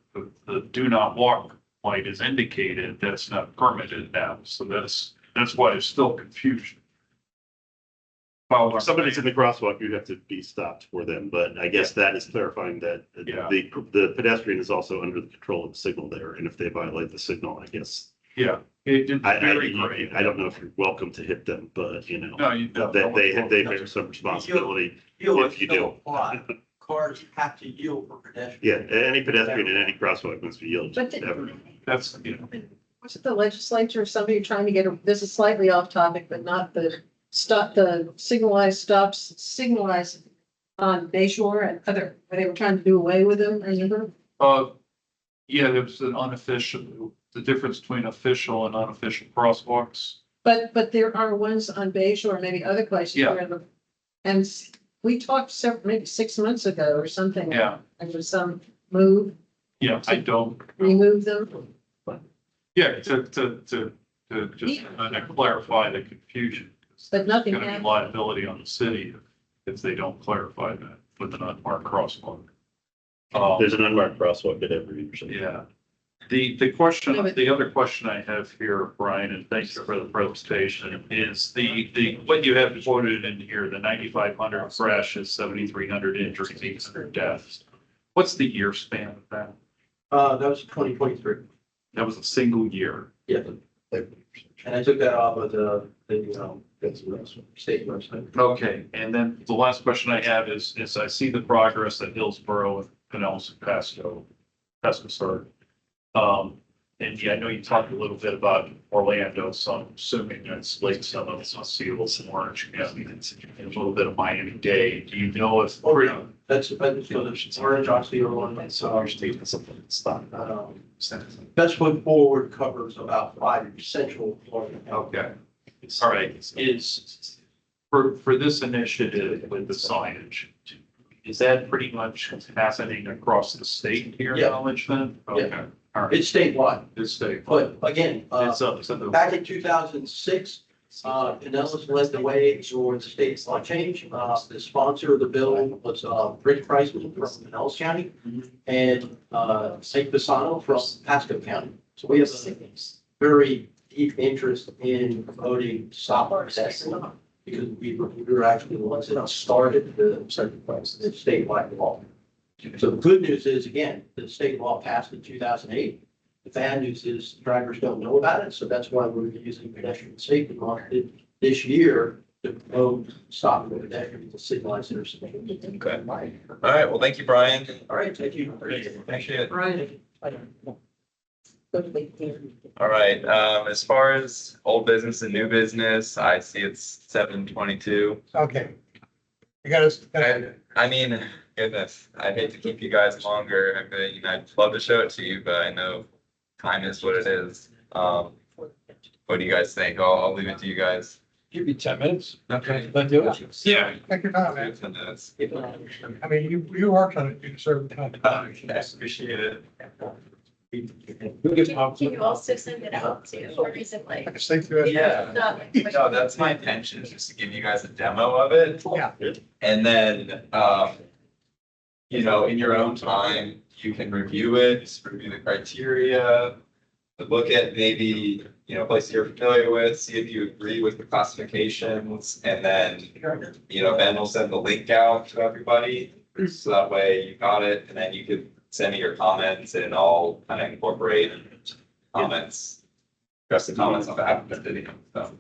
do not walk light is indicated, that's not permitted now. So that's why there's still confusion. If somebody's in the crosswalk, you have to be stopped for them, but I guess that is clarifying that the pedestrian is also under the control of the signal there, and if they violate the signal, I guess. Yeah. I don't know if you're welcome to hit them, but you know, they bear some responsibility if you do. Cars have to yield for pedestrians. Yeah, any pedestrian in any crosswalk must be yielded. But That's, wasn't the legislature or somebody trying to get, this is slightly off topic, but not the signalized on Bayshore and other, where they were trying to do away with them, remember? yeah, there was an unofficial, the difference between official and unofficial crosswalks. But there are ones on Bayshore, maybe other places Yeah. where and we talked maybe 6 months ago or something. Yeah. There was some move, Yeah, I don't. remove them. Yeah, to just clarify the confusion. But nothing There's gonna be happened. liability on the city if they don't clarify that with an unmarked crosswalk. There's an unmarked crosswalk at every intersection. Yeah. The question, the other question I have here, Brian, and thank you for the presentation, is what you have quoted in here, the 9,500 crashes, 7,300 injuries, 800 deaths. What's the year span of that? That was 2023. That was a single year. Yeah. And I took that off of the the state website. Okay, and then the last question I have is I see the progress at Hillsborough with Pinellas and Pasco. And yeah, I know you talked a little bit about Orlando, so I'm assuming that's Lake Summit, Osceola, and Orange County, and a little bit of Miami-Dade. Do you know if? Oh, yeah, that's, so the Orange, Osceola, and so, Best Foot Forward covers about 5 central Florida. Okay, all right, is, for this initiative with the signage, is that pretty much happening across the state to your Yeah. knowledge then? Yeah. Okay, all right. It's statewide, It's statewide. but again, It's up to the. back in 2006, Pinellas led the way towards state law change. The sponsor of the bill was Rick Priceman from Pinellas County and St. Pisano from Pasco County. So we have a very deep interest in promoting stop pedestrian because we were actually the ones that started the statewide law. So the good news is, again, the state law passed in 2008. The bad news is drivers don't know about it, so that's why we're using pedestrian safety month this year to promote stop pedestrians to signalize intersections. Okay. All right, well, thank you, Brian. All right, thank you. Appreciate it. Brian. All right, as far as old business and new business, I see it's 7:22. Okay. You got us, I mean, goodness, I'd hate to keep you guys longer. I mean, I'd love to show it to you, but I know time is what it is. What do you guys think? I'll leave it to you guys. Give you 10 minutes. Okay. Let's do it. Yeah. take your time, man. 10 minutes. I mean, you worked on it, you deserve the time. Okay, appreciate it. Can you also send it out to, or is it like? I can stay through it. Yeah. No, that's my intention, is just to give you guys a demo of it. Yeah. And then, you know, in your own time, you can review it, review the criteria, look at maybe, you know, places you're familiar with, see if you agree with the classifications, and then, you know, Ben will send the link out to everybody. So that way you got it, and then you could send me your comments and I'll kind of incorporate comments, address the comments on behalf of the video, so.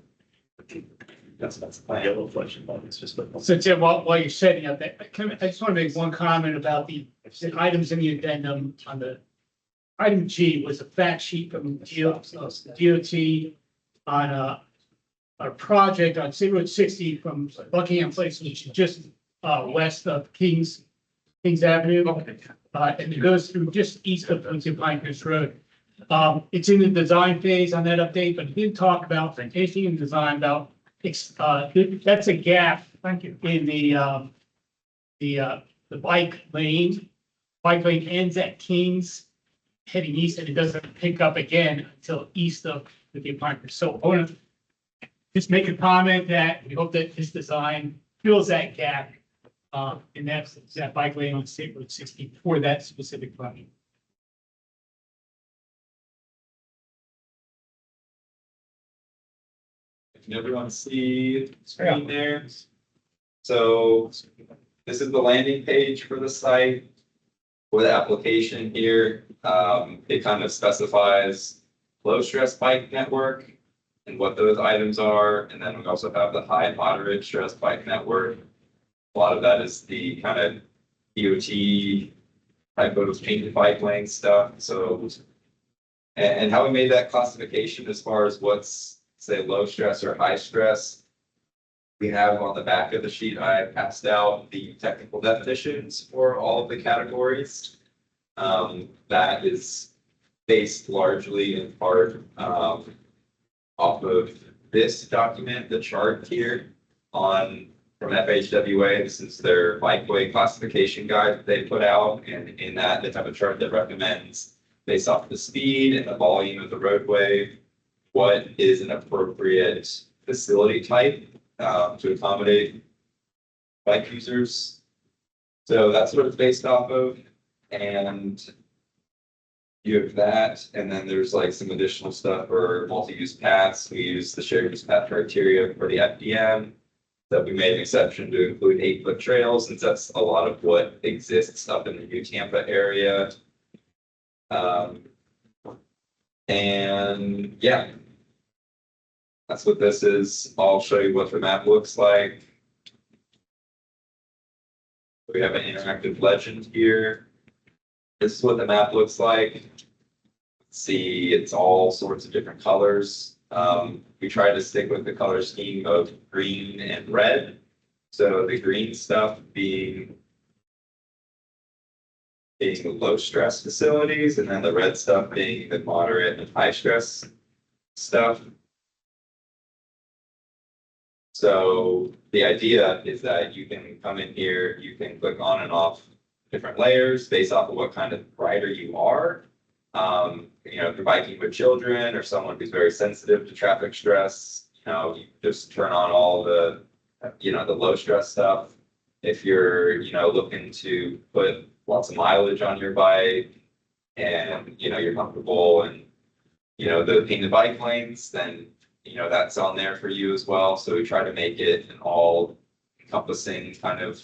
That's the plan. Yellow question, but it's just like. So Tim, while you're setting up that, I just want to make one comment about the items in the addendum on the item G was a fact sheet from DOT on a project on State Road 60 from Buckingham Place, which is just west of Kings Avenue. And it goes through just east of Pinecrest Road. It's in the design phase on that update, but it didn't talk about anything in design about that's a gap. Thank you. In the bike lane. Bike lane ends at Kings, heading east, and it doesn't pick up again until east of the Pinecrest. So I want to just make a comment that we hope that this design fills that gap. And that's that bike lane on State Road 60 for that specific project. Can everyone see the screen there? So this is the landing page for the site. For the application here, it kind of specifies low stress bike network and what those items are. And then we also have the high moderate stress bike network. A lot of that is the kind of DOT type of painted bike lane stuff. So, and how we made that classification as far as what's, say, low stress or high stress. We have on the back of the sheet, I passed out the technical definitions for all of the categories. That is based largely in part off of this document, the chart here on from FHWA. This is their bikeway classification guide that they put out, and in that they have a chart that recommends, based off the speed and the volume of the roadway, what is an appropriate facility type to accommodate bike users. So that's what it's based off of. And you have that, and then there's like some additional stuff for multi-use paths. We use the shared use path criteria for the FDM. That we made an exception to include 8-foot trails, since that's a lot of what exists up in the New Tampa area. And yeah, That's what this is. I'll show you what the map looks like. We have an interactive legend here. This is what the map looks like. See, it's all sorts of different colors. We try to stick with the color scheme of green and red. So the green stuff being low stress facilities, and then the red stuff being the moderate and high stress stuff. So the idea is that you can come in here, you can click on and off different layers based off of what kind of rider you are. You know, if you're biking with children or someone who's very sensitive to traffic stress, you know, you just turn on all the, you know, the low stress stuff. If you're, you know, looking to put lots of mileage on your bike and, you know, you're comfortable and, you know, the painted bike lanes, then, you know, that's on there for you as well. So we try to make it an all encompassing kind of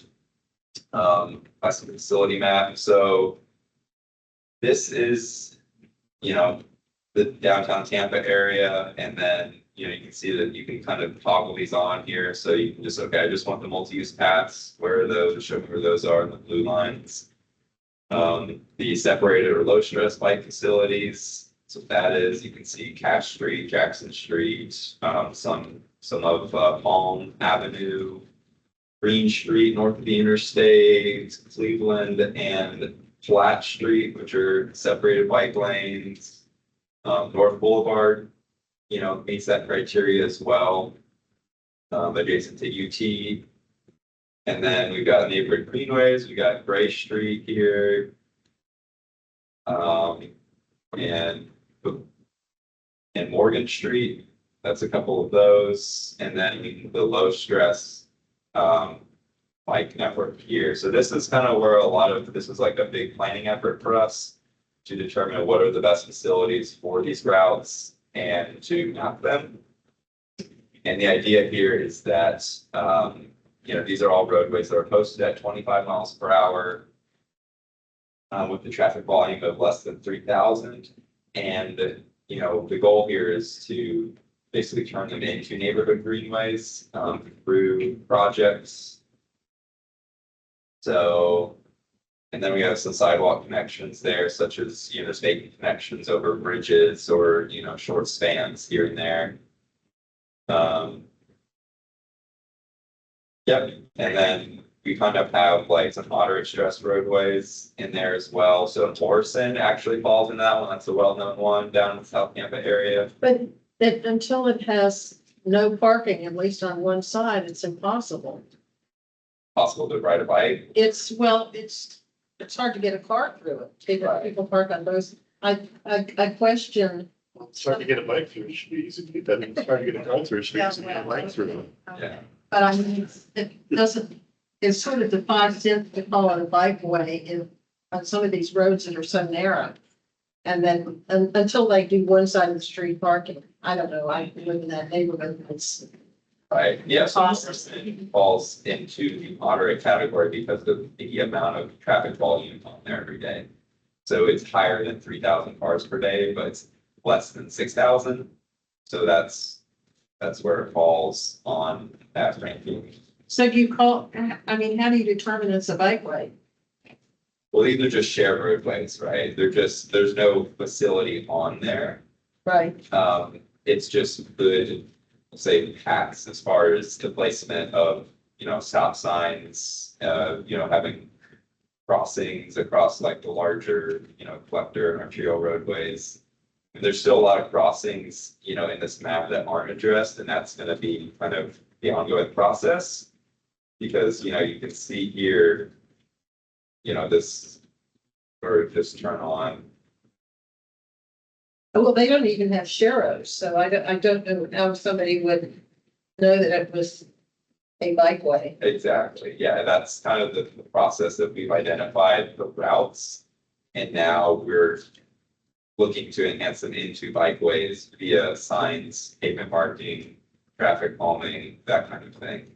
custom facility map. So this is, you know, the downtown Tampa area, and then, you know, you can see that you can kind of toggle these on here. So you can just, okay, I just want the multi-use paths. Where are those? Show me where those are in the blue lines. The separated or low stress bike facilities. So that is, you can see Cash Street, Jackson Street, some of Palm Avenue, Green Street, north of the interstate, Cleveland and Flat Street, which are separated bike lanes. North Boulevard, you know, meets that criteria as well, adjacent to UT. And then we've got neighborhood greenways, we got Gray Street here. And Morgan Street, that's a couple of those. And then the low stress bike network here. So this is kind of where a lot of, this is like a big planning effort for us to determine what are the best facilities for these routes and to map them. And the idea here is that, you know, these are all roadways that are posted at 25 miles per hour with the traffic volume of less than 3,000. And, you know, the goal here is to basically turn them into neighborhood greenways through projects. So, and then we have some sidewalk connections there, such as, you know, there's vacant connections over bridges or, you know, short spans here and there. Yep, and then we kind of have like some moderate stress roadways in there as well. So Morrison actually falls in that one. That's a well-known one down in the South Tampa area. But until it has no parking, at least on one side, it's impossible. Possible to ride a bike. It's hard to get a car through it. People park on both. I question. It's hard to get a bike through a street. It's hard to get a car through a street. So get a bike through. Yeah. But I mean, it doesn't, it sort of defies sense to call it a bikeway on some of these roads that are so narrow. And then until they do one side of the street parking, I don't know, I live in that neighborhood, it's. Right, yeah, so Morrison falls into the moderate category because of the amount of traffic volume on there every day. So it's higher than 3,000 cars per day, but it's less than 6,000. So that's where it falls on that ranking. So do you call, I mean, how do you determine it's a bikeway? Well, these are just shared roadways, right? There's no facility on there. Right. It's just good, say, paths as far as the placement of, you know, stop signs, you know, having crossings across like the larger, you know, collector and arterial roadways. And there's still a lot of crossings, you know, in this map that aren't addressed, and that's going to be kind of the ongoing process. Because, you know, you can see here, you know, this, or just turn on. Well, they don't even have sharrows, so I don't know how somebody would know that it was a bikeway. Exactly, yeah, that's kind of the process that we've identified the routes. And now we're looking to enhance them into bikeways via signs, pavement marking, traffic calming, that kind of thing.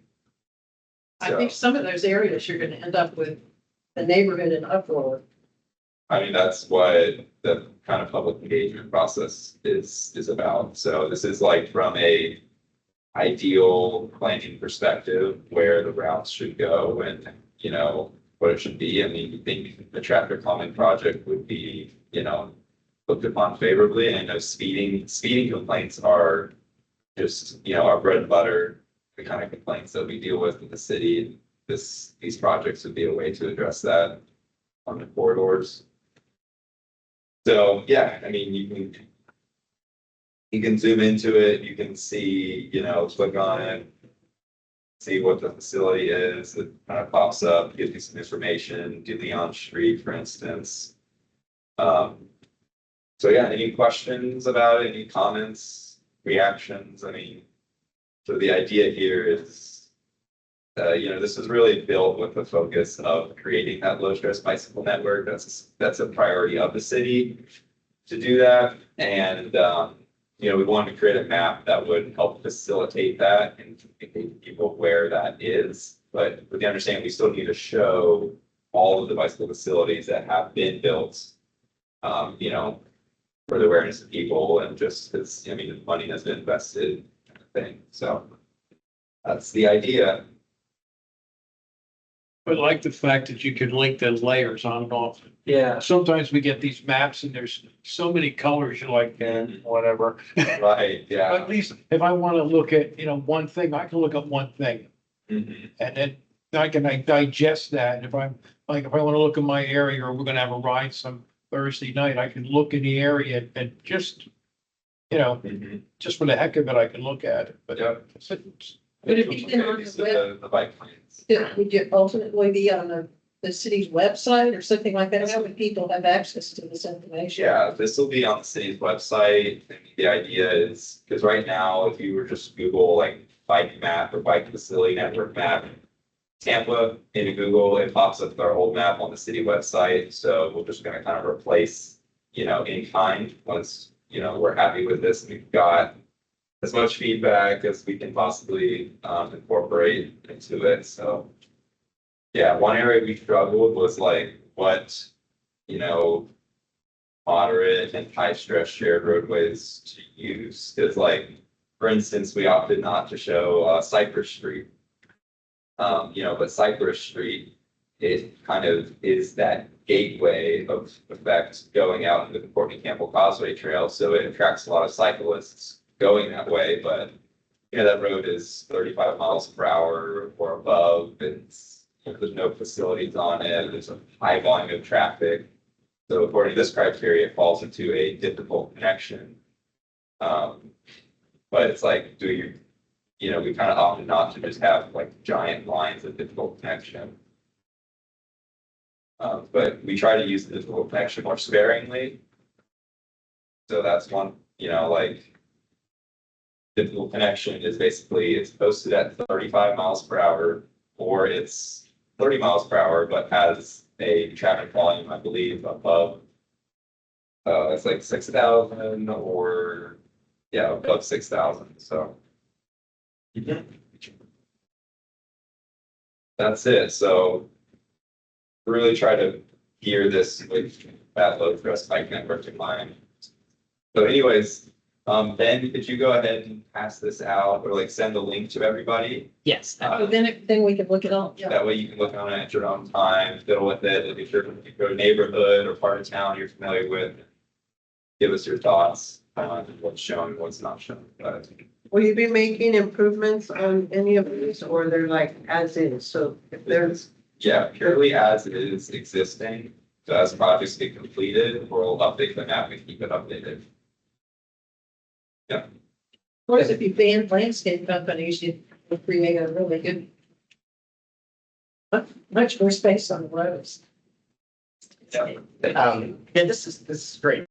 I think some of those areas you're gonna end up with the neighborhood in uproar. I mean, that's what the kind of public engagement process is about. So this is like from a ideal planning perspective where the routes should go and, what it should be. I mean, you think the traffic calming project would be, looked upon favorably. And I know speeding complaints are just, our bread and butter, the kind of complaints that we deal with in the city. And these projects would be a way to address that on the corridors. So, yeah, I mean, you can zoom into it, you can see, click on it, see what the facility is, it kind of pops up, gives you some information, do Leon Street, for instance. So yeah, any questions about it, any comments, reactions? I mean, so the idea here is, this is really built with the focus of creating that low stress bicycle network. That's a priority of the city to do that. And, we wanted to create a map that would help facilitate that and make people where that is. But with the understanding, we still need to show all of the bicycle facilities that have been built, for the awareness of people and just because, the money has been invested kind of thing. So that's the idea. I like the fact that you can link the layers on and off. Yeah. Sometimes we get these maps and there's so many colors, you're like, whatever. Right, yeah. At least if I want to look at, one thing, I can look at one thing. Mhm. And then I can digest that. If I want to look in my area or we're gonna have a ride some Thursday night, I can look in the area and just, just for the heck of it, I can look at it. But Yep. Would it be then on the web? The bike lanes. Would you ultimately be on the city's website or something like that? How would people have access to this information? Yeah, this will be on the city's website. I mean, the idea is, because right now, if you were just Google like bike map or bike facility network map, Tampa into Google, it pops up with our old map on the city website. So we're just gonna kind of replace, in kind once, we're happy with this. And we've got as much feedback as we can possibly incorporate into it. So yeah, one area we struggled was like what, moderate and high stress shared roadways to use. Cause like, for instance, we opted not to show Cypress Street. But Cypress Street, it kind of is that gateway of effect going out into the Courtney Campbell Causeway Trail. So it attracts a lot of cyclists going that way, but that road is 35 miles per hour or above. It's, there's no facilities on it. There's a high volume of traffic. So according to this criteria, it falls into a difficult connection. But it's like, we kind of opted not to just have like giant lines of difficult connection. But we try to use the difficult connection more sparingly. So that's one, difficult connection is basically, it's posted at 35 miles per hour, or it's 30 miles per hour, but has a traffic volume, I believe, above, it's like 6,000 or, yeah, above 6,000, so. That's it, so really try to gear this with that low stress bike network in mind. So anyways, Ben, could you go ahead and pass this out or like send a link to everybody? Yes. Then we can look it up. Yeah. That way you can look on it at your own time, fiddle with it, look at your particular neighborhood or part of town you're familiar with. Give us your thoughts on what's shown, what's not shown. But Will you be making improvements on any of these, or they're like as is? So if there's, yeah, purely as it is existing. So as projects get completed, we'll update the map and keep it updated. Yeah. Of course, if you ban landscape companies, you would create a really good, much more space on the roads. Yeah, this is great.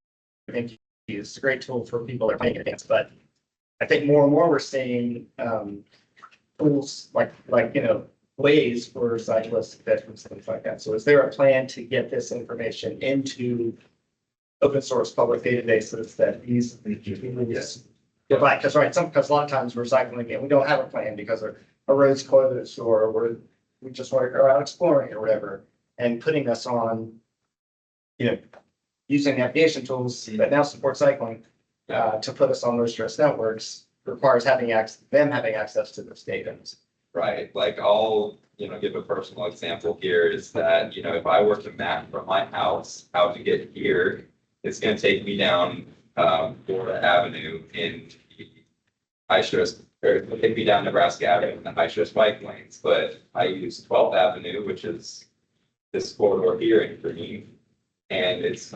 Thank you. It's a great tool for people that are paying advance, but I think more and more we're seeing tools like ways for cyclists, pedestrians, things like that. So is there a plan to get this information into open source public databases that easily provide? Because because a lot of times we're cycling and we don't have a plan because our road's closed or we just want to go out exploring or whatever, and putting us on, using navigation tools that now support cycling to put us on low stress networks requires them having access to those data. Right, like I'll, give a personal example here is that, if I were to map from my house, how to get here, it's gonna take me down, Florida Avenue in the high stress, or it'll take me down Nebraska Avenue in the high stress bike lanes, but I use 12th Avenue, which is this corridor here in green. And it's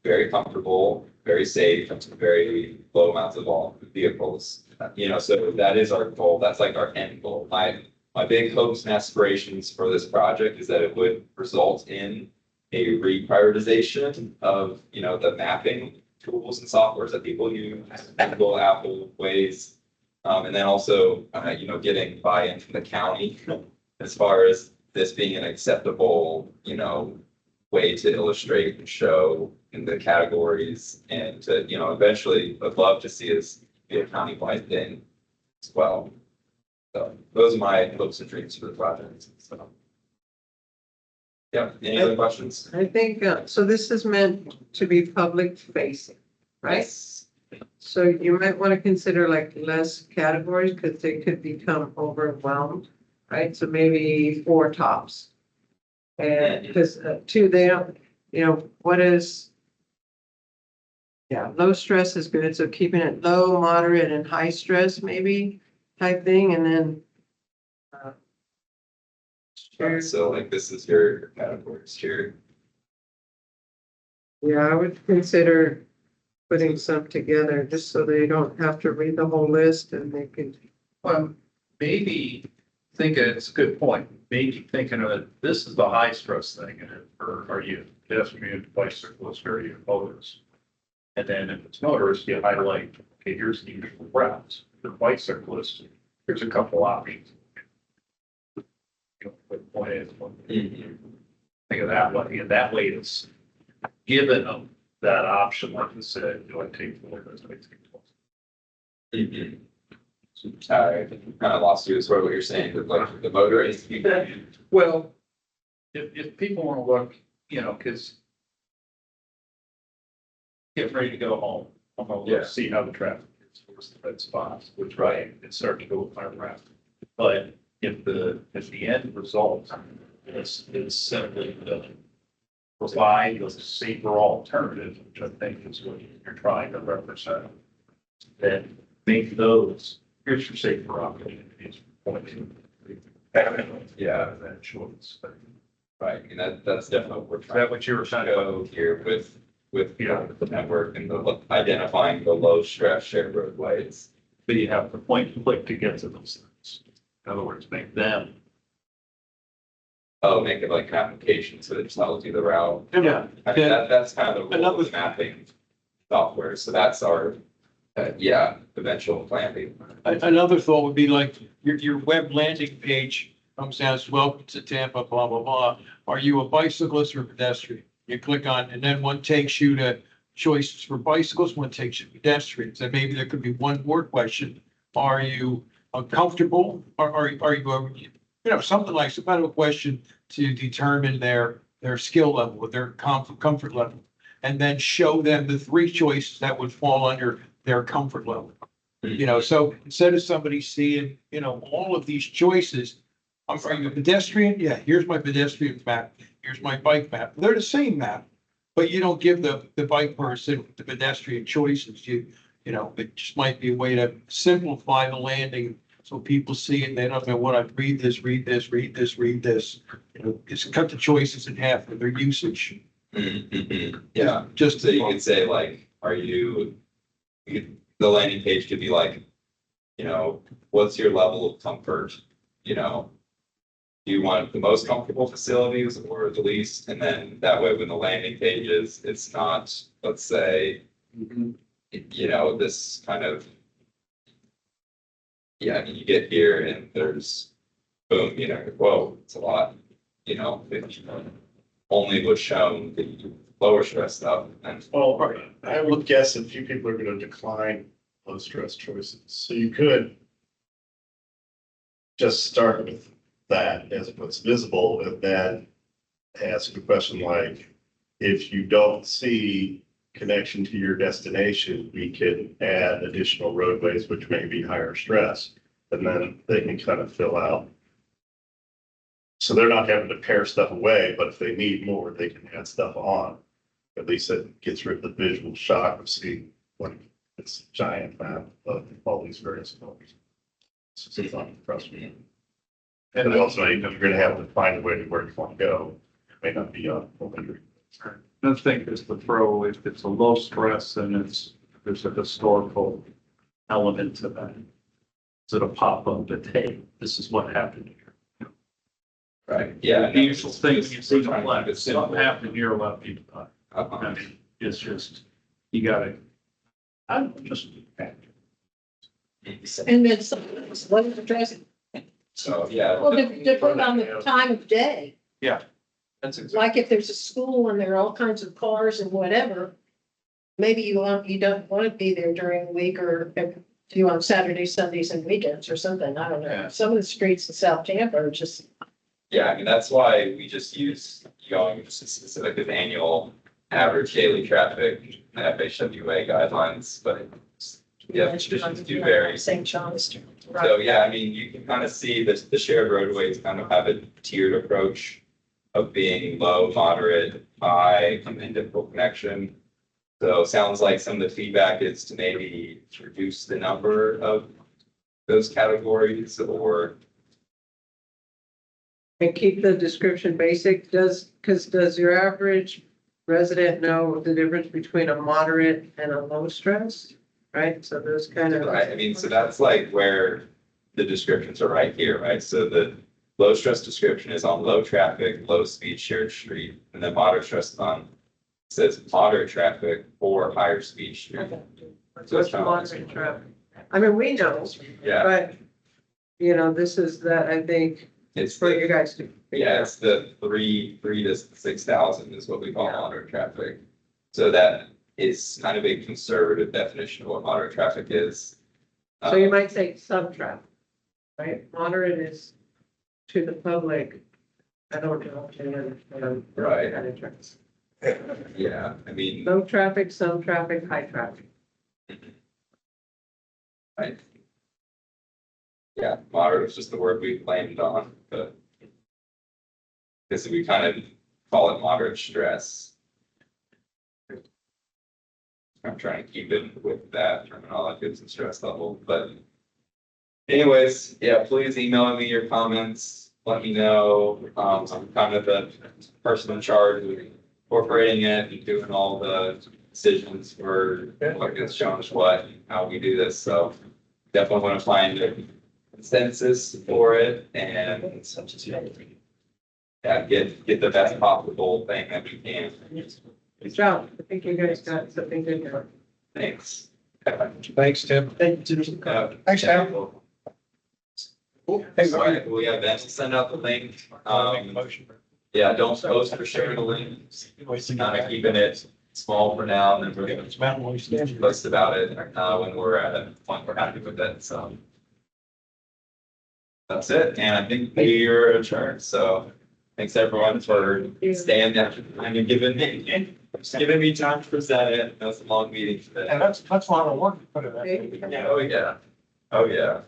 very comfortable, very safe, very low amounts of all vehicles. So that is our goal. That's like our end goal. My big hopes and aspirations for this project is that it would result in a reprioritization of, the mapping tools and softwares that people use, Google, Apple, Waze. And then also, getting buy-in from the county as far as this being an acceptable, way to illustrate and show in the categories and to, eventually I'd love to see us be a county-wide thing as well. So those are my hopes and dreams for the project. So. Yeah, any other questions? I think, so this is meant to be public facing, right? Yes. So you might want to consider like less categories because they could become overwhelmed, right? So maybe 4 tops. And because 2, they don't, what is, low stress is good. So keeping it low, moderate, and high stress maybe type thing. And then So like this is your categories here. I would consider putting some together just so they don't have to read the whole list and they can. Well, maybe it's a good point. Maybe thinking of it, this is the high stress thing, and or are you pedestrian, bicyclist, or are you motorist? And then if it's motorist, you highlight, okay, here's the usual routes. If you're bicyclist, here's a couple options. What point is one. Think of that way, and that way it's given them that option, like you said, do I take the motorist, do I take the I kind of lost you as far as what you're saying, but like the motorist. Well, if people want to look, because get ready to go home, I'm gonna look, see how the traffic is, where's the red spots, which way it's starting to go with my route. But if the end result is simply to provide a safer alternative, which I think is what you're trying to represent, then make those. Here's your safer opportunities. Yeah, that choice. Right, and that's definitely what we're trying. Is that what you were trying to go here with the network and identifying the low stress shared roadways. But you have to point and click to get to those things. In other words, make them. Oh, make it like an application so that it tells you the route. Yeah. I mean, that's kind of the role of mapping software. So that's our eventual plan. Another thought would be like your web landing page comes down as welcome to Tampa, blah, blah, blah. Are you a bicyclist or a pedestrian? You click on, and then one takes you to choices for bicycles, one takes you to pedestrians. And maybe there could be one more question. Are you comfortable? Or are you, something like some kind of a question to determine their skill level, or their comfort level. And then show them the 3 choices that would fall under their comfort level. So instead of somebody seeing, all of these choices, are you a pedestrian? Yeah, here's my pedestrian map. Here's my bike map. They're the same map, but you don't give the bike person the pedestrian choices. It just might be a way to simplify the landing so people see it. They don't know what I read this. Just cut the choices in half for their usage. Yeah, just so you could say like, the landing page could be like, what's your level of comfort? Do you want the most comfortable facilities or the least? And then that way, when the landing page is, it's not, let's say, this kind of, you get here and there's boom, whoa, it's a lot, only was shown the lower stress stuff. And well, I would guess a few people are going to decline low stress choices. So you could just start with that as what's visible and then ask a question like, if you don't see connection to your destination, we can add additional roadways, which may be higher stress, and then they can kind of fill out. So they're not having to pare stuff away, but if they need more, they can add stuff on. At least it gets rid of the visual shock of seeing what this giant map of all these various colors. It's a fun frustrating. And also, you're gonna have to find a way to where you want to go. It may not be on. I think is the throw, if it's a low stress and there's a historical element to that. So it'll pop up that, hey, this is what happened here. Right, yeah. The usual things you see in the flag, it's something happened here, a lot of people die. I mean, it's just, you gotta, I'm just. And then sometimes, what is addressing? So, yeah. Well, depending on the time of day. Yeah. That's exactly. Like if there's a school and there are all kinds of cars and whatever, maybe you don't want to be there during the week or do on Saturdays, Sundays and weekends or something. I don't know. Yeah. Some of the streets in South Tampa are just. Yeah, I mean, that's why we just use going specific with annual average daily traffic, FHWA guidelines, but yeah, conditions do vary. St. John's. So, yeah, I mean, you can kind of see that the shared roadways kind of have a tiered approach of being low, moderate, high, and then difficult connection. So it sounds like some of the feedback is to maybe reduce the number of those categories or. And keep the description basic, does your average resident know the difference between a moderate and a low stress? Right, so those kind of. Right, I mean, so that's like where the descriptions are right here, right? So the low stress description is on low traffic, low speed shared street, and then moderate stress is on, says moderate traffic or higher speed street. So What's moderate traffic? I mean, we know, Yeah, but, this is that, I think, it's for the, you guys to. yeah, it's the 3 to 6,000 is what we call moderate traffic. So that is kind of a conservative definition of what moderate traffic is. So you might say some traffic, right? Moderate is to the public. I don't know. Right. Kind of traffic. Yeah, I mean. Low traffic, some traffic, high traffic. Right. Yeah, moderate is just the word we blamed on, but. Because we kind of call it moderate stress. I'm trying to keep it with that terminology, it's a stress level, but. Anyways, yeah, please email me your comments, let me know, I'm kind of the person in charge of incorporating it and doing all the decisions for what gets shown as what, and how we do this, so. Definitely want to find a consensus for it and. Yeah, get the best possible thing that we can. Good job. I think you guys got something good here. Thanks. Thanks, Tim. Thanks, Tim. Hey, sorry, we have Ben send out the link. Yeah, don't post for sharing the link. Kind of keeping it small for now, and then we're gonna post about it when we're at a point we're happy with it. So that's it, and I think we're adjourned. So thanks everyone for staying after the time and giving me time to present it. That's a long meeting today. And that's a lot of work to put it in. Oh yeah, oh yeah.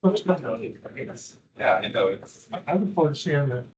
Yeah, I know it's. I look forward to seeing the